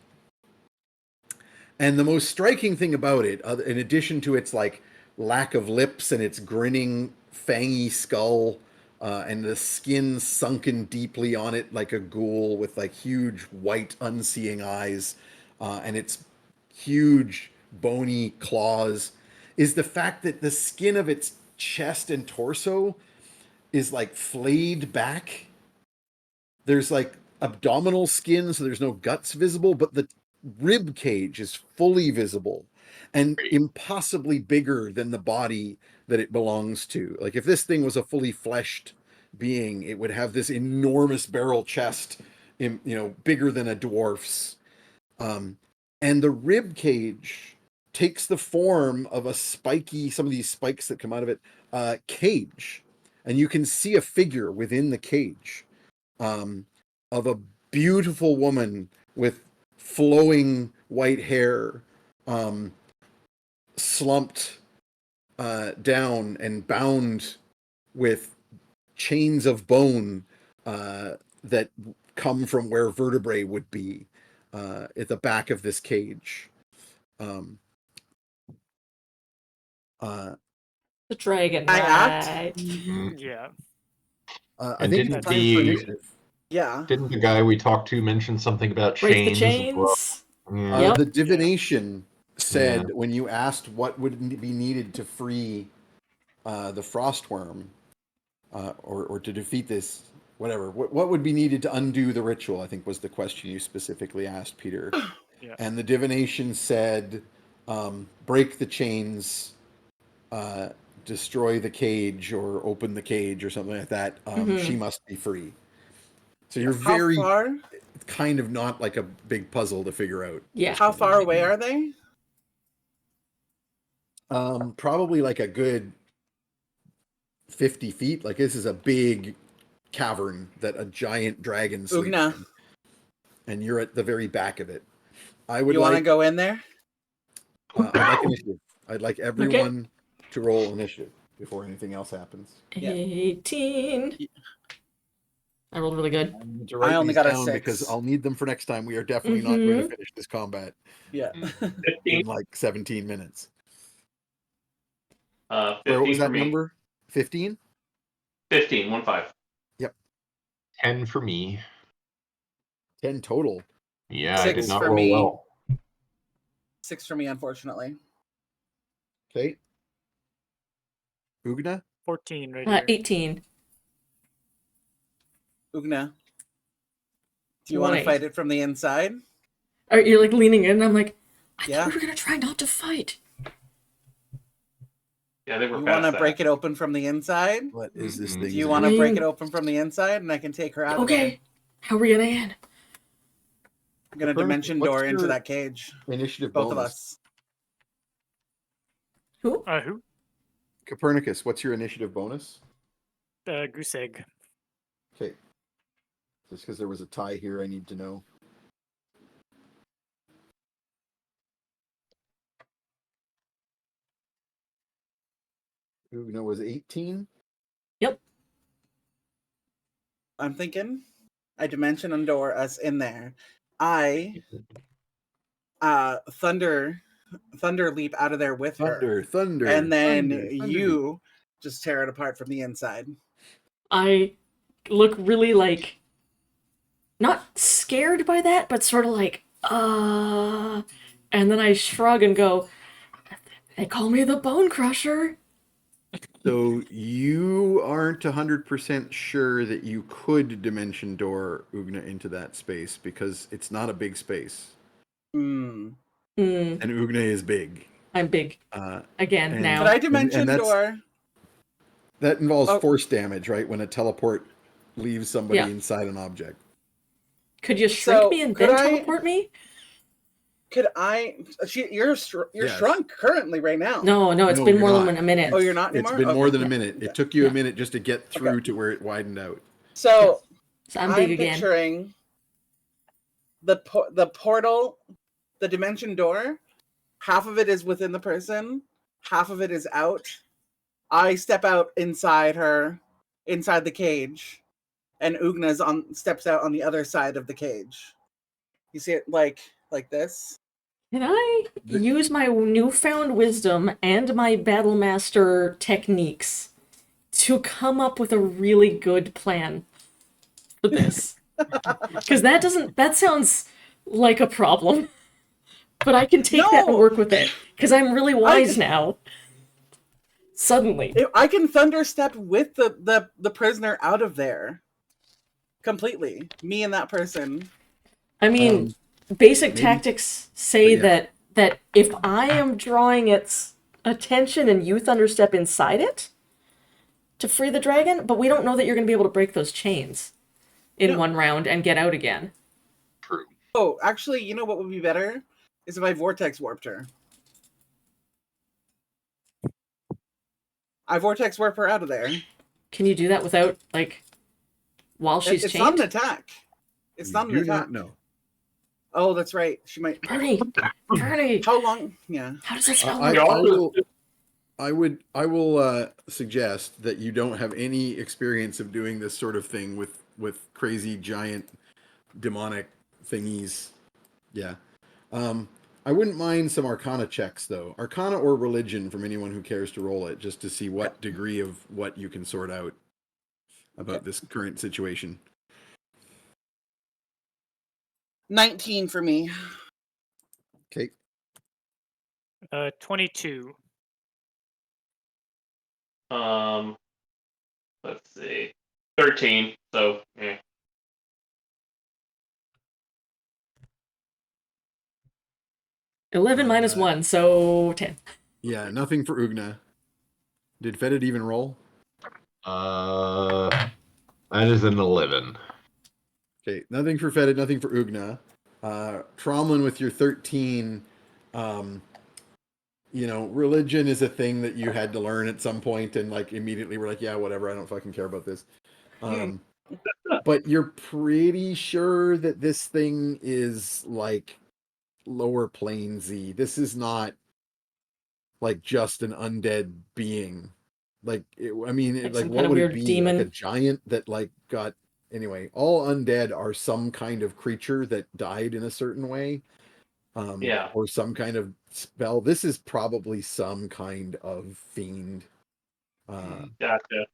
Speaker 3: And the most striking thing about it, in addition to its like lack of lips and its grinning fangy skull and the skin sunken deeply on it like a ghoul with like huge white unseeing eyes and its huge bony claws, is the fact that the skin of its chest and torso is like flayed back. There's like abdominal skin, so there's no guts visible, but the rib cage is fully visible and impossibly bigger than the body that it belongs to. Like if this thing was a fully fleshed being, it would have this enormous barrel chest, bigger than a dwarf's. And the rib cage takes the form of some of these spikes that come out of it, cage. And you can see a figure within the cage of a beautiful woman with flowing white hair, slumped down and bound with chains of bone that come from where vertebrae would be at the back of this cage.
Speaker 1: The dragon
Speaker 5: I act?
Speaker 1: Knight.
Speaker 4: Yeah.
Speaker 3: I think it's time for initiative.
Speaker 5: Yeah.
Speaker 7: Didn't the guy we talked to mention something about
Speaker 1: Break the
Speaker 7: chains as well?
Speaker 1: chains.
Speaker 7: Yeah.
Speaker 3: The divination said when you asked what would be needed to free the frost worm or to defeat this, whatever, what would be needed to undo the ritual, I think was the question you specifically asked, Peter.
Speaker 4: Yeah.
Speaker 3: And the divination said, break the chains, destroy the cage or open the cage or something like that. She must be free. So you're very
Speaker 5: far?
Speaker 3: kind of not like a big puzzle to figure out.
Speaker 1: Yeah.
Speaker 5: How far away are they?
Speaker 3: Probably like a good 50 feet. Like this is a big cavern that a giant dragon sleeps in. And you're at the very back of it.
Speaker 5: You want to go in there?
Speaker 3: I'd like initiative. I'd like everyone to roll initiative before anything else happens.
Speaker 1: 18. I rolled really good.
Speaker 5: I only got a 6
Speaker 3: because I'll need them for next time. We are definitely not going to finish this combat.
Speaker 5: Yeah.
Speaker 3: In like 17 minutes.
Speaker 2: 15
Speaker 3: what was that
Speaker 2: for me.
Speaker 3: number? 15?
Speaker 2: 15, 1-5.
Speaker 3: Yep.
Speaker 7: 10 for me.
Speaker 3: 10 total.
Speaker 7: Yeah,
Speaker 5: 6
Speaker 7: I did not
Speaker 5: for
Speaker 7: roll
Speaker 5: me.
Speaker 7: well.
Speaker 5: 6 for me, unfortunately.
Speaker 3: Okay. Ugna?
Speaker 4: 14 right here.
Speaker 1: 18.
Speaker 5: Ugna. Do you want to fight it from the inside?
Speaker 1: Are you like leaning in? And I'm like, I
Speaker 5: Yeah.
Speaker 1: thought we were gonna try not to fight.
Speaker 2: Yeah, they were.
Speaker 5: You want to break it open from the inside?
Speaker 3: What is this thing?
Speaker 5: Do you want to break it open from the inside, and I can take her out?
Speaker 1: Okay. How are we gonna end?
Speaker 5: I'm gonna dimension door into that cage.
Speaker 3: Initiative
Speaker 5: Both
Speaker 3: bonus.
Speaker 5: of us.
Speaker 1: Who?
Speaker 4: Who?
Speaker 3: Copernicus, what's your initiative bonus?
Speaker 4: Goose egg.
Speaker 3: Okay. Just because there was a tie here, I need to know. Ugna was 18?
Speaker 1: Yep.
Speaker 5: I'm thinking. I dimension undor us in there. I thunder leap out of there with her.
Speaker 3: Thunder.
Speaker 5: And then
Speaker 3: thunder,
Speaker 5: you just tear it apart from the inside.
Speaker 1: I look really like not scared by that, but sort of like, and then I shrug and go, they call me the Bone Crusher.
Speaker 3: So you aren't 100% sure that you could dimension door Ugna into that space because it's not a big space.
Speaker 5: Mm.
Speaker 1: Mm,
Speaker 3: And Ugna is big.
Speaker 1: I'm big. Again,
Speaker 3: and-
Speaker 1: now.
Speaker 5: Could I dimension
Speaker 3: and that's-
Speaker 5: door?
Speaker 3: That involves
Speaker 5: Oh.
Speaker 3: force damage, right? When a teleport leaves somebody
Speaker 1: Yeah.
Speaker 3: inside an object.
Speaker 1: Could you shrink
Speaker 5: So,
Speaker 1: me and
Speaker 5: could
Speaker 1: then
Speaker 5: I-
Speaker 1: teleport me?
Speaker 5: You're
Speaker 3: Yes.
Speaker 5: shrunk currently right now.
Speaker 1: No, it's
Speaker 3: No,
Speaker 1: been
Speaker 3: you're
Speaker 1: more
Speaker 3: not.
Speaker 1: than a minute.
Speaker 5: Oh, you're not
Speaker 3: It's
Speaker 5: anymore?
Speaker 3: been more
Speaker 5: Okay.
Speaker 3: than a minute. It took you
Speaker 1: Yeah.
Speaker 3: a minute just to get through to where it widened out.
Speaker 5: So
Speaker 1: So I'm big again.
Speaker 5: picturing the portal, the dimension door. Half of it is within the person, half of it is out. I step out inside the cage, and Ugna steps out on the other side of the cage. You see it like this?
Speaker 1: Can I use my newfound wisdom and my Battlemaster techniques to come up with a really good plan for this? Because that sounds like a problem. But I can take that and
Speaker 5: No!
Speaker 1: work with it. Because I'm really wise now. Suddenly.
Speaker 5: I can thunderstep with the prisoner out of there. Completely. Me and that person.
Speaker 1: I mean, basic
Speaker 3: maybe-
Speaker 1: tactics say
Speaker 3: yeah.
Speaker 1: that if I am drawing its attention and you thunderstep inside it to free the dragon, but we don't know that you're going to be able to break those chains in
Speaker 5: No.
Speaker 1: one round and get out again.
Speaker 7: True.
Speaker 5: Oh, actually, you know what would be better? Is if I vortex warped her. I vortex warp her out of there.
Speaker 1: Can you do that without, like, while she's
Speaker 5: It's
Speaker 1: chained?
Speaker 5: not an attack. It's not an
Speaker 3: Do
Speaker 5: attack.
Speaker 3: not know.
Speaker 5: Oh, that's right. She might.
Speaker 1: Bernie! Bernie!
Speaker 5: How long? Yeah.
Speaker 1: How does that spell
Speaker 3: I
Speaker 1: work?
Speaker 3: will suggest that you don't have any experience of doing this sort of thing with crazy giant demonic thingies. Yeah. I wouldn't mind some Arcana checks though. Arcana or religion from anyone who cares to roll it, just to see what degree of what you can sort out about this current situation.
Speaker 5: 19 for me.
Speaker 3: Okay.
Speaker 4: 22.
Speaker 2: Let's see. 13. So, yeah.
Speaker 1: $11 minus 1, so 10.
Speaker 3: Yeah, nothing for Ugna. Did Fetid even roll?
Speaker 7: That is an 11.
Speaker 3: Okay, nothing for Fetid, nothing for Ugna. Tromlin with your 13, religion is a thing that you had to learn at some point and like immediately were like, yeah, whatever, I don't fucking care about this. But you're pretty sure that this thing is like lower planesy. This is not like just an undead being. Like,
Speaker 1: Like
Speaker 3: like
Speaker 1: some
Speaker 3: what
Speaker 1: kind of
Speaker 3: would it
Speaker 1: weird
Speaker 3: be?
Speaker 1: demon?
Speaker 3: Like a giant that like got anyway. All undead are some kind of creature that died in a certain way,
Speaker 2: Yeah.
Speaker 3: or some kind of spell. This is probably some kind of fiend.
Speaker 2: Gotcha.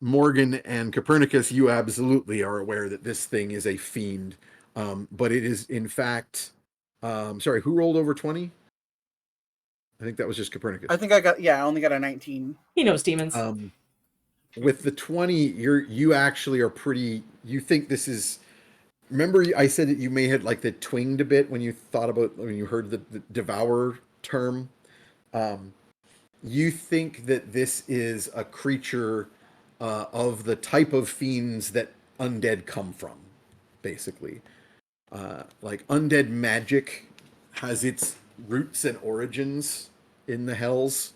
Speaker 3: Morgan and Copernicus, you absolutely are aware that this thing is a fiend, but it is in fact. Sorry, who rolled over 20? I think that was just Copernicus.
Speaker 5: I think I only got a 19.
Speaker 1: He knows demons.
Speaker 3: With the 20, you actually are pretty. You think this is. Remember, I said that you may have like the twinged a bit when you heard the Devourer term. You think that this is a creature of the type of fiends that undead come from, basically. Like undead magic has its roots and origins in the hells,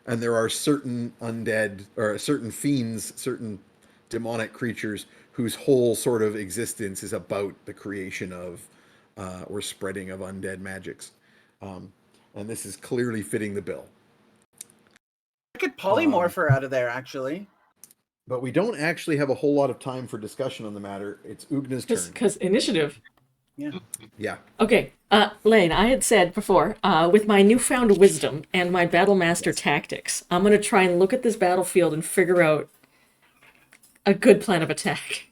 Speaker 3: and there are certain undead or certain fiends, certain demonic creatures whose whole sort of existence is about the creation of or spreading of undead magics, and this is clearly fitting the bill.
Speaker 5: I could polymorph her out of there, actually.
Speaker 3: But we don't actually have a whole lot of time for discussion on the matter. It's Ugna's turn.
Speaker 1: Because initiative.
Speaker 3: Yeah.
Speaker 1: Okay, Lane, I had said before, with my newfound wisdom and my Battlemaster tactics, I'm going to try and look at this battlefield and figure out a good plan of attack.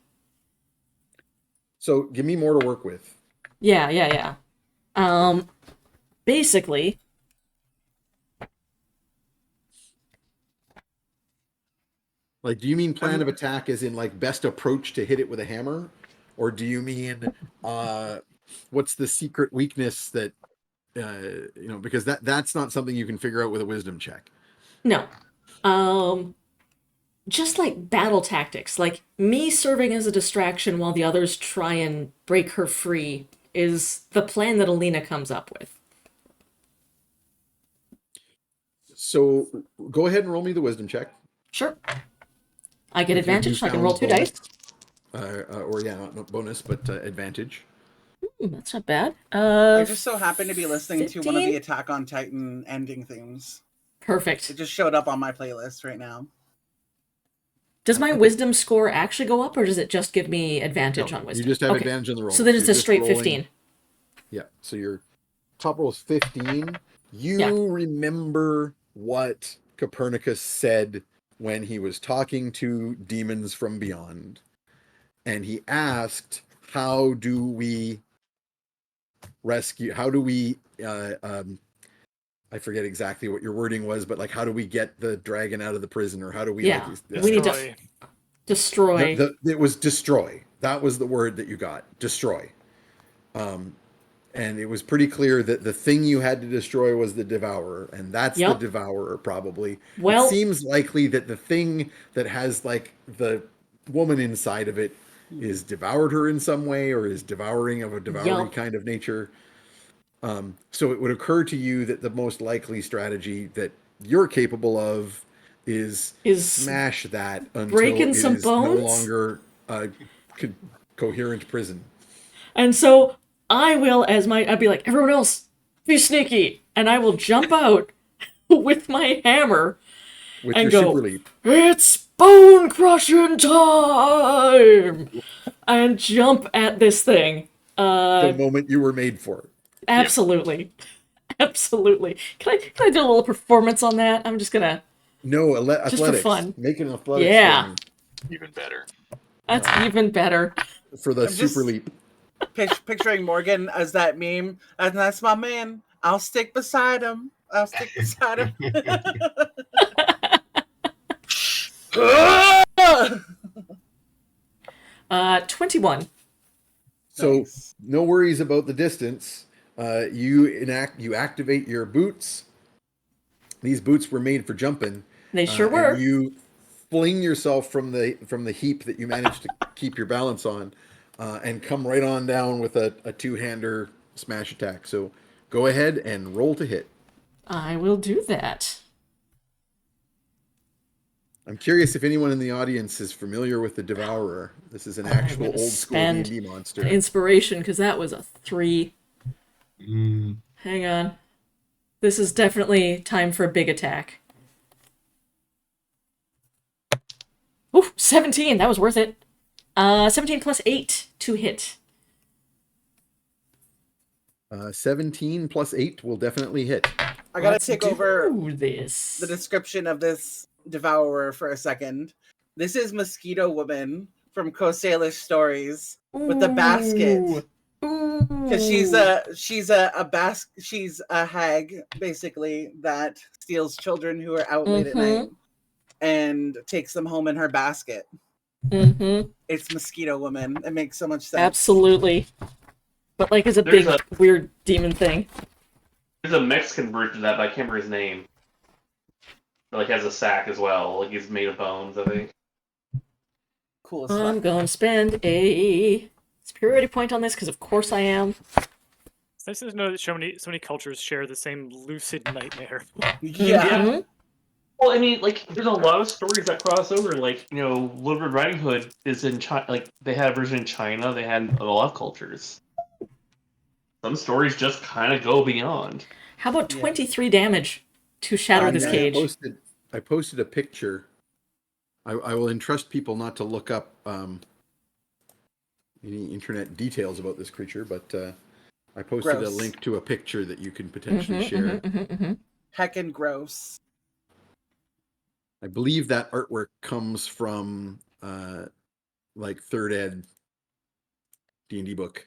Speaker 3: So give me more to work with.
Speaker 1: Yeah. Basically,
Speaker 3: like, do you mean plan of attack as in like best approach to hit it with a hammer? Or do you mean what's the secret weakness that because that's not something you can figure out with a wisdom check.
Speaker 1: No. Just like battle tactics, like me serving as a distraction while the others try and break her free is the plan that Alina comes up with.
Speaker 3: So go ahead and roll me the wisdom check.
Speaker 1: Sure. I get advantage, so I can roll 2 dice.
Speaker 3: Not bonus, but advantage.
Speaker 1: That's not bad.
Speaker 5: I just so happen to be listening
Speaker 1: 15?
Speaker 5: to one of the Attack on Titan ending themes.
Speaker 1: Perfect.
Speaker 5: It just showed up on my playlist right now.
Speaker 1: Does my wisdom score actually go up, or does it just give me advantage on wisdom?
Speaker 3: You just have advantage on the roll.
Speaker 1: So then it's a straight
Speaker 3: rolling,
Speaker 1: 15.
Speaker 3: Yeah, so your top roll is 15. You remember what Copernicus said when he was talking to demons from beyond. And he asked, how do we rescue, I forget exactly what your wording was, but like, how do we get the dragon out of the prison, or how do we?
Speaker 1: Yeah, we need to destroy.
Speaker 3: It was destroy. That was the word that you got. Destroy. And it was pretty clear that the thing you had to destroy was the Devourer, and that's the Devourer probably. Well, it seems likely that the thing that has like the woman inside of it is devoured her in some way, or is devouring of a devouring kind of nature. So it would occur to you that the most likely strategy that you're capable of is smash that until
Speaker 1: breaking some bones?
Speaker 3: No longer a coherent prison.
Speaker 1: And so I will, I'd be like, everyone else, be sneaky, and I will jump out with my hammer
Speaker 3: with
Speaker 1: and
Speaker 3: your
Speaker 1: go,
Speaker 3: super leap.
Speaker 1: It's bone crushing time, and jump at this thing.
Speaker 3: The moment you were made for it.
Speaker 1: Absolutely. Absolutely. Can I do a little performance on that? I'm just gonna...
Speaker 3: No,
Speaker 1: just
Speaker 3: athletics.
Speaker 1: for fun.
Speaker 3: Make an athletics.
Speaker 1: Yeah.
Speaker 7: Even better.
Speaker 1: That's even better.
Speaker 3: For the super leap.
Speaker 5: Picturing Morgan as that meme. And that's my man. I'll stick beside him.
Speaker 1: 21.
Speaker 3: So
Speaker 5: Nice.
Speaker 3: No worries about the distance. You activate your boots. These boots were made for jumping.
Speaker 1: They sure were.
Speaker 3: You fling yourself from the heap that you managed to keep your balance on, and come right on down with a two-hander smash attack. So go ahead and roll to hit.
Speaker 1: I will do that.
Speaker 3: I'm curious if anyone in the audience is familiar with the Devourer. This is an actual old school D&D monster.
Speaker 1: Inspiration, because that was a 3. Hang on. This is definitely time for a big attack. Ooh, 17. That was worth it. 17 plus 8 to hit.
Speaker 3: 17 plus 8 will definitely hit.
Speaker 5: I gotta take over
Speaker 1: this.
Speaker 5: The description of this Devourer for a second. This is Mosquito Woman from Kosalish Stories with the basket. Because she's a hag basically that steals children who are out late at night and takes them home in her basket. It's Mosquito Woman. It makes so much sense.
Speaker 1: Absolutely. But like, it's a weird demon thing.
Speaker 2: There's a Mexican version of that, but I can't remember his name. Like, has a sack as well. Like, he's made of bones, I think.
Speaker 5: Cool as
Speaker 1: I'm going to spend a superiority point on this, because of course I am.
Speaker 4: It's nice to know that so many cultures share the same lucid nightmare.
Speaker 5: Yeah.
Speaker 2: Well, I mean, like, there's a lot of stories that cross over. Like, Little Red Riding Hood is in China. Like, they had a version in China. They had a lot of cultures. Some stories just kind of go beyond.
Speaker 1: How about 23 damage to shatter this cage?
Speaker 3: I posted a picture I will entrust people not to look up any internet details about this creature, but I posted a
Speaker 5: Gross.
Speaker 3: link to a picture that you can potentially share.
Speaker 5: Heckin' gross.
Speaker 3: I believe that artwork comes from like 3rd ed D&D book.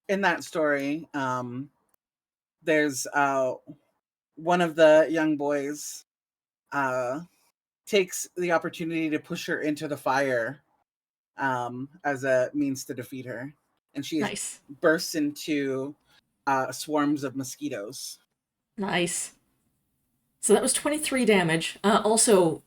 Speaker 5: In that story, there's one of the young boys takes the opportunity to push her into the fire as a means to defeat her, and she
Speaker 1: Nice.
Speaker 5: bursts into swarms of mosquitoes.
Speaker 1: Nice. So that was 23 damage. Also,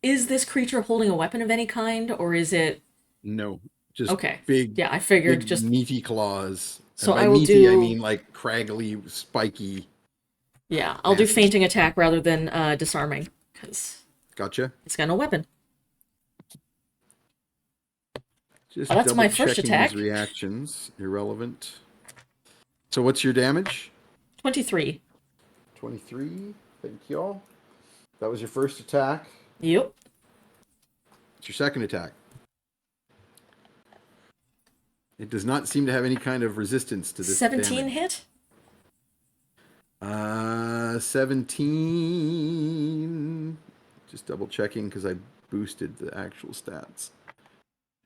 Speaker 1: is this creature holding a weapon of any kind, or is it...
Speaker 3: No, just
Speaker 1: Okay.
Speaker 3: big,
Speaker 1: Yeah, I figured
Speaker 3: big
Speaker 1: just...
Speaker 3: meaty claws.
Speaker 1: So
Speaker 3: And by
Speaker 1: I will
Speaker 3: meaty, I
Speaker 1: do-
Speaker 3: mean like craggly, spiky.
Speaker 1: Yeah, I'll do
Speaker 3: Massive.
Speaker 1: fainting attack rather than disarming, because
Speaker 3: Gotcha.
Speaker 1: it's got no weapon.
Speaker 3: Just
Speaker 1: Oh, that's my
Speaker 3: double
Speaker 1: first
Speaker 3: checking
Speaker 1: attack.
Speaker 3: his reactions. Irrelevant. So what's your damage?
Speaker 1: 23.
Speaker 3: 23. Thank you all. That was your first attack.
Speaker 1: Yep.
Speaker 3: It's your second attack. It does not seem to have any kind of resistance to this
Speaker 1: 17
Speaker 3: damage.
Speaker 1: hit?
Speaker 3: 17. Just double checking because I boosted the actual stats.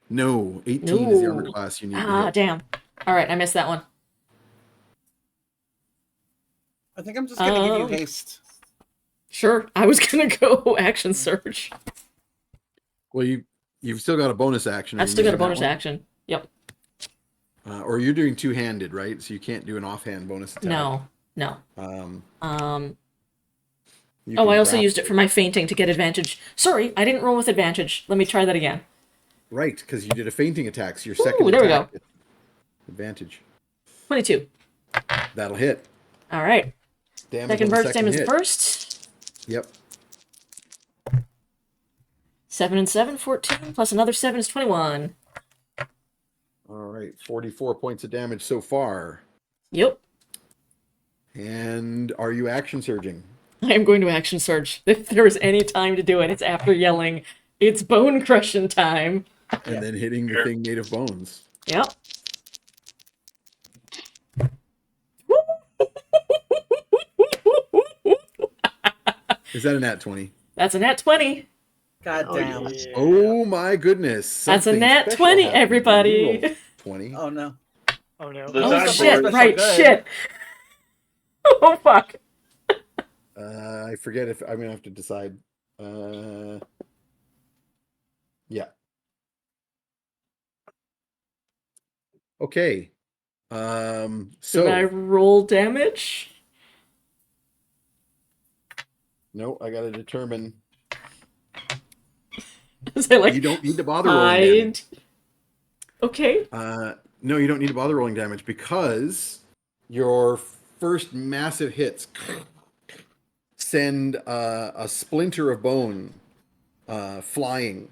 Speaker 3: No, 18 is the armor
Speaker 1: No.
Speaker 3: class you need to
Speaker 1: Ah,
Speaker 3: hit.
Speaker 1: damn. Alright, I missed that one.
Speaker 5: I think I'm just gonna give you
Speaker 1: Um,
Speaker 5: haste.
Speaker 1: Sure, I was gonna go action surge.
Speaker 3: Well, you've still got a bonus action. Are
Speaker 1: I've
Speaker 3: you
Speaker 1: still got a
Speaker 3: using that
Speaker 1: bonus
Speaker 3: one?
Speaker 1: action. Yep.
Speaker 3: Or you're doing two-handed, right? So you can't do an offhand bonus attack.
Speaker 1: No.
Speaker 3: You
Speaker 1: Oh,
Speaker 3: can
Speaker 1: I also
Speaker 3: grapple.
Speaker 1: used it for my fainting to get advantage. Sorry, I didn't roll with advantage. Let me try that again.
Speaker 3: Right, because you did a fainting attack. So your second
Speaker 1: there we
Speaker 3: attack.
Speaker 1: go.
Speaker 3: Advantage.
Speaker 1: 22.
Speaker 3: That'll hit.
Speaker 1: Alright.
Speaker 3: Damage
Speaker 1: Second
Speaker 3: on the
Speaker 1: burst,
Speaker 3: second
Speaker 1: same as the
Speaker 3: hit.
Speaker 1: first.
Speaker 3: Yep.
Speaker 1: 7 and 7, 14, plus another 7 is 21.
Speaker 3: All right, 44 points of damage so far.
Speaker 1: Yep.
Speaker 3: And are you action surging?
Speaker 1: I am going to action surge. If there is any time to do it, it's after yelling, "It's bone crushing time."
Speaker 3: And then hitting the thing made of bones.
Speaker 1: Yep.
Speaker 3: Is that a nat 20?
Speaker 1: That's a nat 20.
Speaker 5: God damn.
Speaker 4: Yeah.
Speaker 3: Oh my goodness.
Speaker 1: That's a
Speaker 3: Something
Speaker 1: nat
Speaker 3: special
Speaker 1: 20,
Speaker 3: happened when
Speaker 1: everybody.
Speaker 3: you rolled 20.
Speaker 5: Oh no.
Speaker 4: Oh no.
Speaker 2: The
Speaker 1: Oh
Speaker 2: attack
Speaker 1: shit,
Speaker 2: roll-
Speaker 1: right,
Speaker 5: good.
Speaker 1: shit. Oh fuck.
Speaker 3: I forget if I'm gonna have to decide. Yeah. Okay.
Speaker 1: Did I
Speaker 3: So
Speaker 1: roll damage?
Speaker 3: no, I gotta determine.
Speaker 1: Is I like
Speaker 3: You don't need to bother rolling damage.
Speaker 1: hide? Okay.
Speaker 3: No, you don't need to bother rolling damage because your first massive hits send a splinter of bone flying.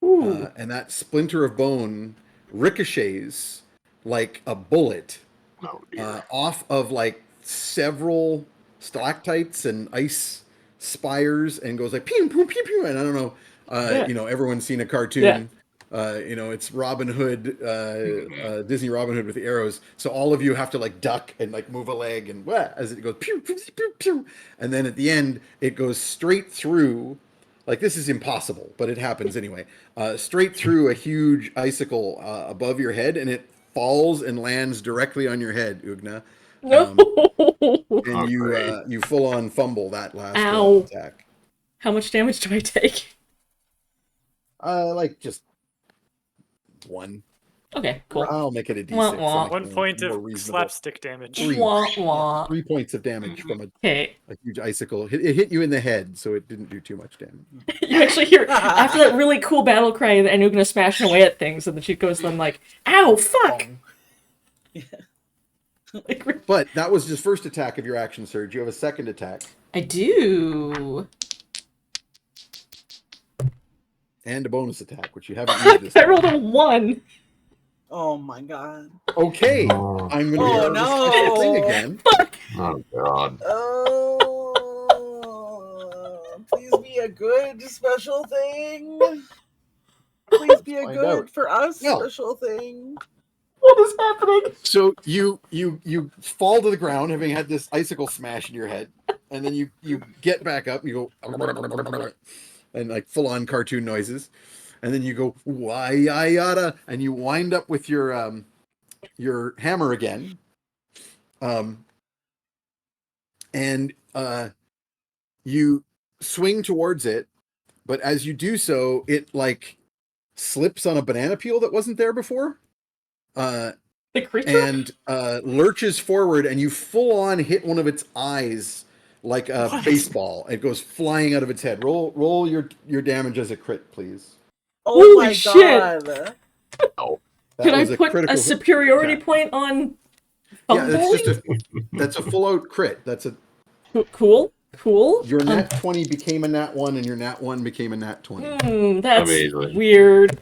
Speaker 1: Ooh.
Speaker 3: And that splinter of bone ricochets like a bullet
Speaker 7: Oh dear.
Speaker 3: off of like several stalactites and ice spires and goes like pew pew pew pew. And I don't know,
Speaker 1: Yeah.
Speaker 3: you know, everyone's seen a cartoon. You know, it's Robin Hood, Disney Robin Hood with the arrows. So all of you have to like duck and like move a leg and as it goes pew pew pew pew. And then at the end, it goes straight through. Like this is impossible, but it happens anyway. Straight through a huge icicle above your head, and it falls and lands directly on your head, Ugna.
Speaker 1: No.
Speaker 3: And you full on fumble that last
Speaker 1: Ow.
Speaker 3: attack.
Speaker 1: How much damage do I take?
Speaker 3: Like just one.
Speaker 1: Okay, cool.
Speaker 3: I'll make it a D6.
Speaker 1: Wah,
Speaker 3: so
Speaker 1: wah.
Speaker 3: make
Speaker 4: 1
Speaker 3: it
Speaker 4: point
Speaker 3: more
Speaker 4: of
Speaker 3: reasonable.
Speaker 4: slapstick damage.
Speaker 3: Three.
Speaker 1: Wah, wah.
Speaker 3: 3 points of damage from
Speaker 1: Okay.
Speaker 3: a huge icicle. It hit you in the head, so it didn't do too much damage.
Speaker 1: You actually hear, after that really cool battle cry, and Ugna smashing away at things, and then she goes to them like, "Ow, fuck!" Like,
Speaker 3: But that was just first attack of your action surge. You have a second attack
Speaker 1: I do.
Speaker 3: and a bonus attack, which you haven't used this
Speaker 1: I
Speaker 3: time.
Speaker 1: rolled a 1.
Speaker 5: Oh my god.
Speaker 3: Okay,
Speaker 7: Oh,
Speaker 3: I'm going to
Speaker 5: Oh, no.
Speaker 3: thing again.
Speaker 7: oh god.
Speaker 5: Oh. a good special thing? Please be a
Speaker 3: Find
Speaker 5: good
Speaker 3: out.
Speaker 5: for us
Speaker 3: No.
Speaker 5: special thing.
Speaker 1: What is happening?
Speaker 3: So you fall to the ground, having had this icicle smash in your head, and then you get back up. And you go and like full on cartoon noises, and then you go why yada, and you wind up with your hammer again, and you swing towards it, but as you do so, it like slips on a banana peel that wasn't there before.
Speaker 1: The creature?
Speaker 3: And lurches forward, and you full on hit one of its eyes like a
Speaker 4: What?
Speaker 3: baseball. It goes flying out of its head. Roll your damage as a crit, please.
Speaker 5: Oh
Speaker 1: Holy
Speaker 5: my
Speaker 1: shit.
Speaker 5: god.
Speaker 3: That
Speaker 1: Could I
Speaker 3: was
Speaker 1: put a
Speaker 3: critical
Speaker 1: superiority
Speaker 3: attack.
Speaker 1: point on
Speaker 3: Yeah,
Speaker 1: fumbling?
Speaker 3: that's a full out crit. That's a
Speaker 1: Cool.
Speaker 3: your nat 20 became a nat 1, and your nat 1 became a nat 20.
Speaker 1: That's
Speaker 7: Amazing.
Speaker 1: weird.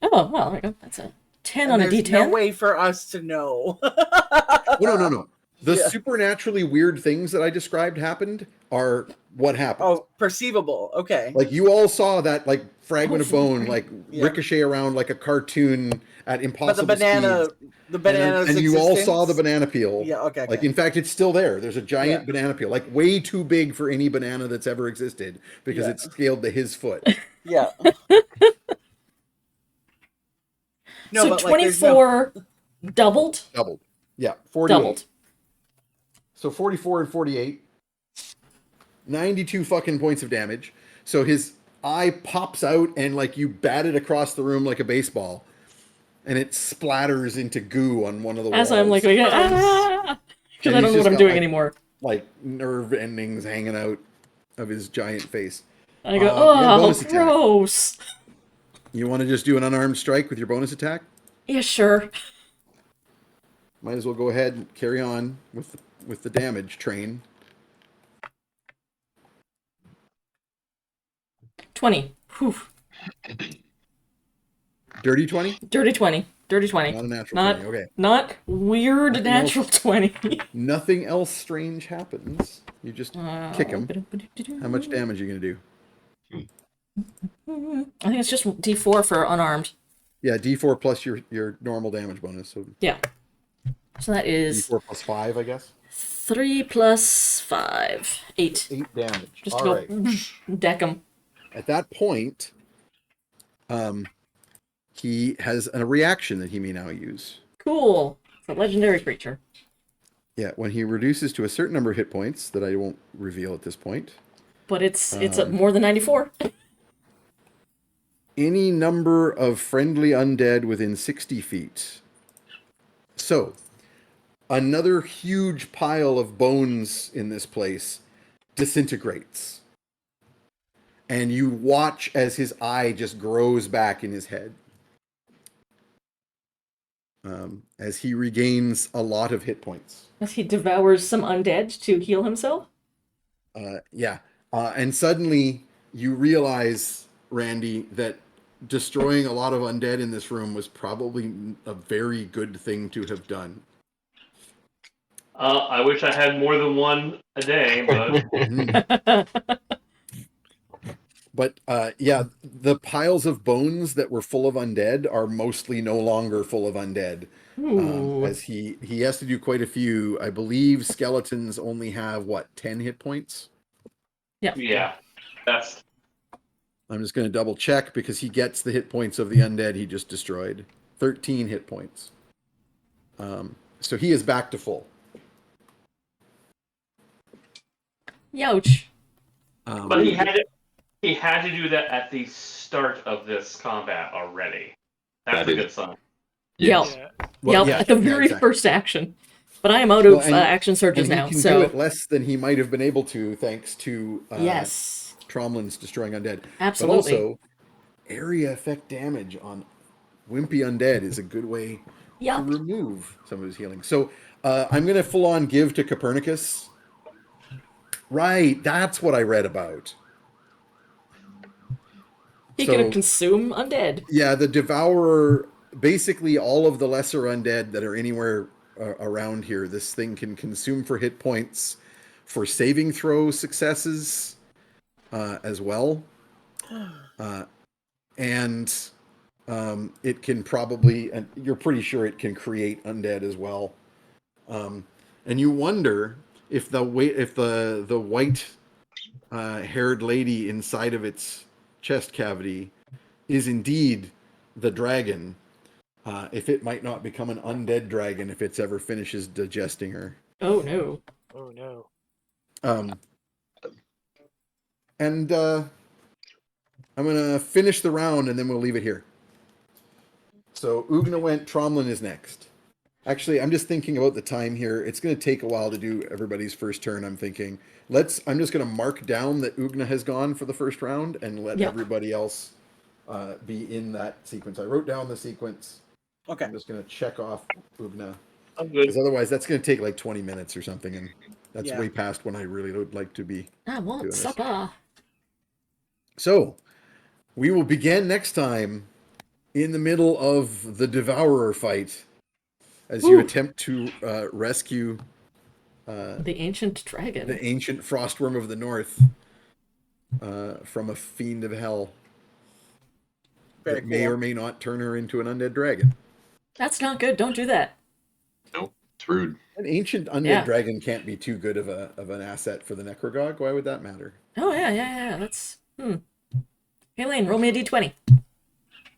Speaker 1: Oh, well, there we go. That's a 10
Speaker 5: And
Speaker 1: on a
Speaker 5: there's
Speaker 1: D10.
Speaker 5: no way for us to know.
Speaker 3: Oh, no. The
Speaker 5: Yeah.
Speaker 3: supernaturally weird things that I described happened are what happened.
Speaker 5: Oh, perceivable. Okay.
Speaker 3: Like you all saw that like fragment of bone like
Speaker 5: Yeah.
Speaker 3: ricochet around like a cartoon at
Speaker 5: But
Speaker 3: impossible
Speaker 5: the banana,
Speaker 3: speeds.
Speaker 5: the banana's
Speaker 3: And you all
Speaker 5: existence?
Speaker 3: saw the banana peel.
Speaker 5: Yeah. Okay.
Speaker 3: Like
Speaker 5: okay.
Speaker 3: in fact, it's still there. There's a giant banana peel, like way too big for any banana that's ever existed because
Speaker 5: Yeah.
Speaker 3: it's scaled to his foot.
Speaker 5: Yeah. No,
Speaker 1: So
Speaker 5: but like, there's no-
Speaker 1: 24 doubled?
Speaker 3: Doubled. Yeah, 48.
Speaker 1: Doubled.
Speaker 3: So 44 and 48. 92 fucking points of damage. So his eye pops out and like you bat it across the room like a baseball. And it splatters into goo on one of the walls.
Speaker 1: As I'm like, because I don't know what I'm doing anymore.
Speaker 3: Like nerve endings hanging out of his giant face.
Speaker 1: I go,
Speaker 3: you got a
Speaker 1: oh,
Speaker 3: bonus attack.
Speaker 1: gross.
Speaker 3: You want to just do an unarmed strike with your bonus attack?
Speaker 1: Yeah, sure.
Speaker 3: Might as well go ahead and carry on with the damage train.
Speaker 1: 20. Whew.
Speaker 3: Dirty 20?
Speaker 1: Dirty 20. Dirty 20.
Speaker 3: Not a natural
Speaker 1: Not,
Speaker 3: 20. Okay.
Speaker 1: not weird
Speaker 3: Nothing
Speaker 1: natural
Speaker 3: else.
Speaker 1: 20.
Speaker 3: Nothing else strange happens. You just kick him. How much damage are you going to do?
Speaker 1: I think it's just D4 for unarmed.
Speaker 3: Yeah, D4 plus your normal damage bonus. So
Speaker 1: Yeah. So that is
Speaker 3: D4 plus 5, I guess.
Speaker 1: 3 plus 5. 8.
Speaker 3: 8 damage.
Speaker 1: Just
Speaker 3: All
Speaker 1: go
Speaker 3: right.
Speaker 1: deck him.
Speaker 3: At that point, he has a reaction that he may now use.
Speaker 1: Cool. It's a legendary creature.
Speaker 3: Yeah, when he reduces to a certain number of hit points that I won't reveal at this point.
Speaker 1: But it's more than 94.
Speaker 3: Any number of friendly undead within 60 feet. So, another huge pile of bones in this place disintegrates. And you watch as his eye just grows back in his head. As he regains a lot of hit points.
Speaker 1: As he devours some undead to heal himself?
Speaker 3: Yeah. And suddenly you realize, Randy, that destroying a lot of undead in this room was probably a very good thing to have done.
Speaker 2: I wish I had more than one a day, but
Speaker 3: But yeah, the piles of bones that were full of undead are mostly no longer full of undead. As he has to do quite a few. I believe skeletons only have, 10 hit points?
Speaker 2: yeah, that's
Speaker 3: I'm just going to double check because he gets the hit points of the undead he just destroyed. 13 hit points. So he is back to full.
Speaker 1: Youch.
Speaker 2: but he had to do that at the start of this combat already. That's
Speaker 7: That
Speaker 2: a
Speaker 7: is-
Speaker 2: good sign.
Speaker 7: Yes.
Speaker 4: Yeah.
Speaker 3: Well,
Speaker 1: At the very
Speaker 3: exactly.
Speaker 1: first action. But I am out of
Speaker 3: Well, and-
Speaker 1: action surges
Speaker 3: And
Speaker 1: now,
Speaker 3: he can
Speaker 1: so
Speaker 3: do it less than he might have been able to thanks to
Speaker 1: yes,
Speaker 3: Tromlin's destroying undead.
Speaker 1: absolutely.
Speaker 3: But also, area effect damage on wimpy undead is a good way to
Speaker 1: Yup.
Speaker 3: remove some of his healing. So I'm going to full on give to Copernicus. Right, that's what I read about.
Speaker 1: He
Speaker 3: So-
Speaker 1: can consume undead.
Speaker 3: Yeah, the Devourer, basically all of the lesser undead that are anywhere around here, this thing can consume for hit points, for saving throw successes, as well. And it can probably, and you're pretty sure it can create undead as well. And you wonder if the white haired lady inside of its chest cavity is indeed the dragon. If it might not become an undead dragon if it's ever finishes digesting her.
Speaker 1: Oh no.
Speaker 4: Oh no.
Speaker 3: And I'm gonna finish the round and then we'll leave it here. So Ugna went, Tromlin is next. Actually, I'm just thinking about the time here. It's going to take a while to do everybody's first turn. I'm thinking, I'm just going to mark down that Ugna has gone for the first round and let everybody else be in that sequence. I wrote down the sequence.
Speaker 5: Okay.
Speaker 3: I'm just going to check off Ugna.
Speaker 2: I'm good.
Speaker 3: Because otherwise, that's going to take like 20 minutes or something. And that's way past when I really would like to be.
Speaker 1: I want supper.
Speaker 3: So, we will begin next time in the middle of the Devourer fight. As you attempt to rescue
Speaker 1: the ancient dragon,
Speaker 3: the ancient frost worm of the north, from a fiend of hell that may or may not turn her into an undead dragon.
Speaker 1: That's not good. Don't do that.
Speaker 7: Nope, it's rude.
Speaker 3: An ancient undead dragon can't be too good of an asset for the Necrogog. Why would that matter?
Speaker 1: Oh yeah. That's Hey Lane, roll me a d20.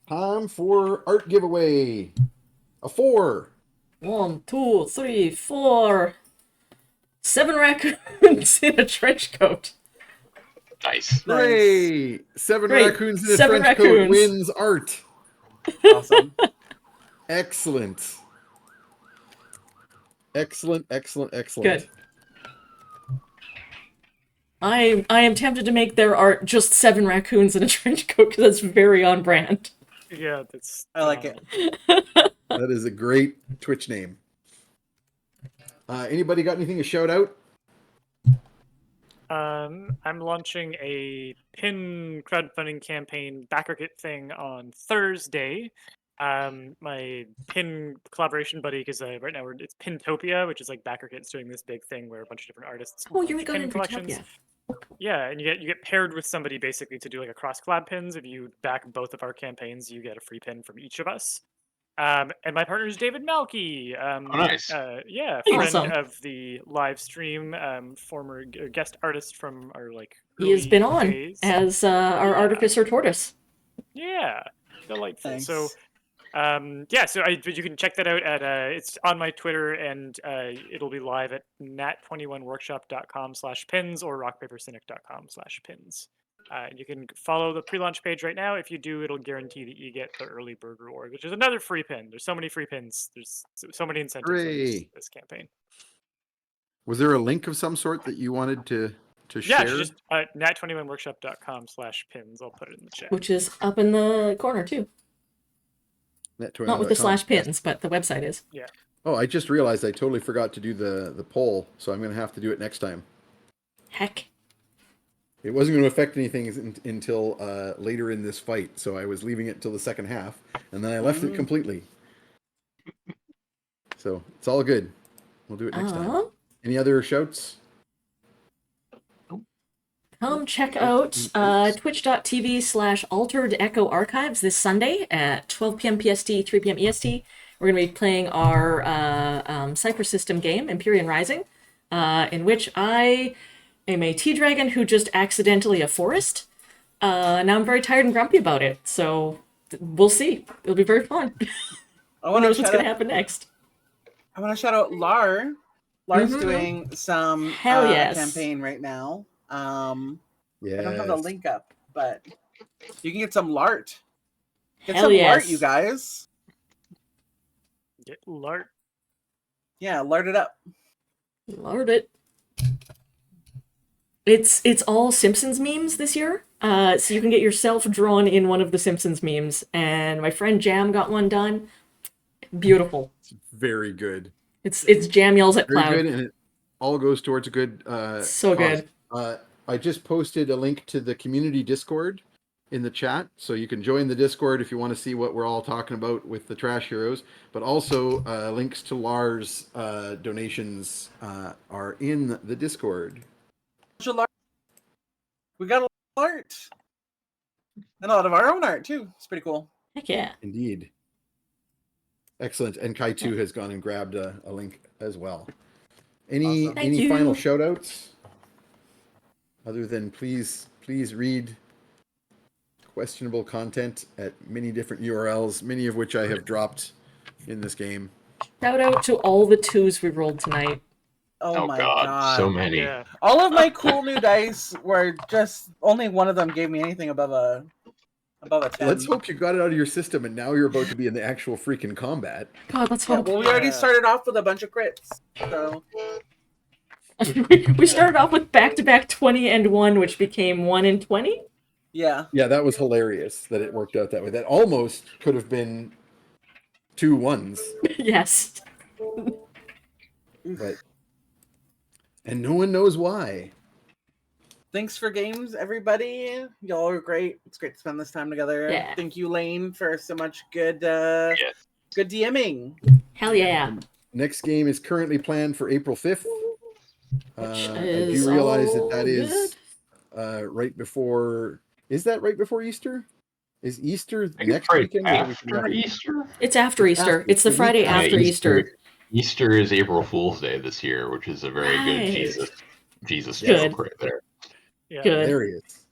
Speaker 3: Time for art giveaway. A 4.
Speaker 1: 1, 2, 3, 4. 7 raccoons in a trench coat.
Speaker 7: Nice.
Speaker 3: Hooray! 7
Speaker 1: Great.
Speaker 3: raccoons in a
Speaker 1: 7
Speaker 3: trench
Speaker 1: raccoons.
Speaker 3: coat wins art.
Speaker 5: Awesome.
Speaker 3: Excellent. Excellent.
Speaker 1: Good. I am tempted to make their art just 7 raccoons in a trench coat because that's very on brand.
Speaker 4: Yeah, that's.
Speaker 5: I like it.
Speaker 3: That is a great Twitch name. Anybody got anything to shout out?
Speaker 4: I'm launching a pin crowdfunding campaign backer kit thing on Thursday. My pin collaboration buddy, because right now it's Pintopia, which is like backer kit's doing this big thing where a bunch of different artists
Speaker 1: You're going
Speaker 4: pin
Speaker 1: to
Speaker 4: collections.
Speaker 1: Pintopia.
Speaker 4: Yeah, and you get paired with somebody basically to do like a cross collab pins. If you back both of our campaigns, you get a free pin from each of us. And my partner is David Malky.
Speaker 7: Nice.
Speaker 4: Friend
Speaker 1: Awesome.
Speaker 4: of the live stream, former guest artist from our
Speaker 1: He has been on
Speaker 4: days.
Speaker 1: as our artificer tortoise.
Speaker 4: Yeah, delightful.
Speaker 5: Thanks.
Speaker 4: So, so you can check that out at it's on my Twitter, and it'll be live at nat21workshop.com/pins or rockpapercynic.com/pins. You can follow the pre-launch page right now. If you do, it'll guarantee that you get the early burger reward, which is another free pin. There's so many free pins. There's so many incentives in this campaign.
Speaker 3: Was there a link of some sort that you wanted to
Speaker 4: Yeah,
Speaker 3: share?
Speaker 4: just nat21workshop.com/pins. I'll put it in the chat.
Speaker 1: Which is up in the corner too. Not with the /pins, but the website is.
Speaker 4: Yeah.
Speaker 3: Oh, I just realized I totally forgot to do the poll, so I'm going to have to do it next time.
Speaker 1: Heck.
Speaker 3: It wasn't going to affect anything until later in this fight, so I was leaving it until the second half, and then I left it completely. So it's all good. We'll do it next time. Any other shouts?
Speaker 1: Come check out twitch.tv/Altered Echo Archives this Sunday at 12 p.m. PST, 3 p.m. EST. We're going to be playing our Cypress System game, Empyrean Rising, in which I am a tea dragon who just accidentally a forest. Now I'm very tired and grumpy about it, so we'll see. It'll be very fun. Who knows what's going to happen next?
Speaker 5: I want to shout out Lar. Lar's doing some campaign right now. I don't have the link up, but you can get some Lart. Get some Lart, you guys.
Speaker 4: Get Lart.
Speaker 5: Yeah, Lart it up.
Speaker 1: Lart it. It's all Simpsons memes this year. So you can get yourself drawn in one of the Simpsons memes, and my friend Jam got one done. Beautiful.
Speaker 3: It's very good.
Speaker 1: It's Jam yells at Cloud.
Speaker 3: Very good, and it all goes towards a good
Speaker 1: so
Speaker 3: cause.
Speaker 1: Good.
Speaker 3: I just posted a link to the community Discord in the chat, so you can join the Discord if you want to see what we're all talking about with the Trash Heroes. But also links to Lars' donations are in the Discord.
Speaker 5: We got a art. And a lot of our own art, too. It's pretty cool.
Speaker 1: Heck yeah.
Speaker 3: Indeed. Excellent. And Kai too has gone and grabbed a link as well. Any
Speaker 5: Awesome.
Speaker 1: Thank
Speaker 3: any
Speaker 1: you.
Speaker 3: final shout outs? Other than please read questionable content at many different URLs, many of which I have dropped in this game.
Speaker 1: Shout out to all the 2s we rolled tonight.
Speaker 5: Oh, my
Speaker 7: God,
Speaker 5: god.
Speaker 7: so many.
Speaker 4: Yeah.
Speaker 5: All of my cool new dice were just only one of them gave me anything above a 10.
Speaker 3: Let's hope you got it out of your system and now you're about to be in the actual freaking combat.
Speaker 1: God, let's
Speaker 5: Yeah,
Speaker 1: hope.
Speaker 5: well, we already
Speaker 4: Yeah.
Speaker 5: started off with a bunch of crits. So
Speaker 1: We started off with back-to-back 20 and 1, which became 1 and 20.
Speaker 5: yeah.
Speaker 3: Yeah, that was hilarious that it worked out that way. That almost could have been 2 1s,
Speaker 1: Yes.
Speaker 3: but and no one knows why.
Speaker 5: Thanks for games, everybody. Y'all are great. It's great to spend this time together.
Speaker 1: Yeah.
Speaker 5: Thank you, Lane, for so much good
Speaker 7: Yes.
Speaker 5: good DMing.
Speaker 1: Hell yeah.
Speaker 3: Next game is currently planned for April 5th.
Speaker 1: Which
Speaker 3: I
Speaker 1: is
Speaker 3: do realize
Speaker 1: all
Speaker 3: that is
Speaker 1: good.
Speaker 3: right before. Is that right before Easter? Is Easter
Speaker 7: I think it's
Speaker 3: next
Speaker 7: right
Speaker 3: weekend? Or the weekend
Speaker 7: after
Speaker 3: after?
Speaker 7: Easter.
Speaker 1: It's after Easter. It's the
Speaker 3: the
Speaker 1: Friday
Speaker 3: weekend.
Speaker 1: after Easter.
Speaker 7: Easter is April Fool's Day this year, which is a very good
Speaker 1: Right.
Speaker 7: Jesus
Speaker 1: Good.
Speaker 7: joke right there.
Speaker 4: Yeah.
Speaker 1: Good.
Speaker 3: Hilarious.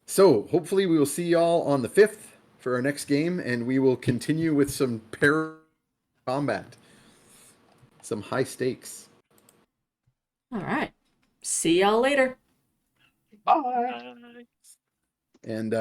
Speaker 3: So hopefully we will see y'all on the 5th for our next game, and we will continue with some pair combat, some high stakes.
Speaker 1: All right. See y'all later.
Speaker 7: Bye.
Speaker 4: Bye.
Speaker 3: And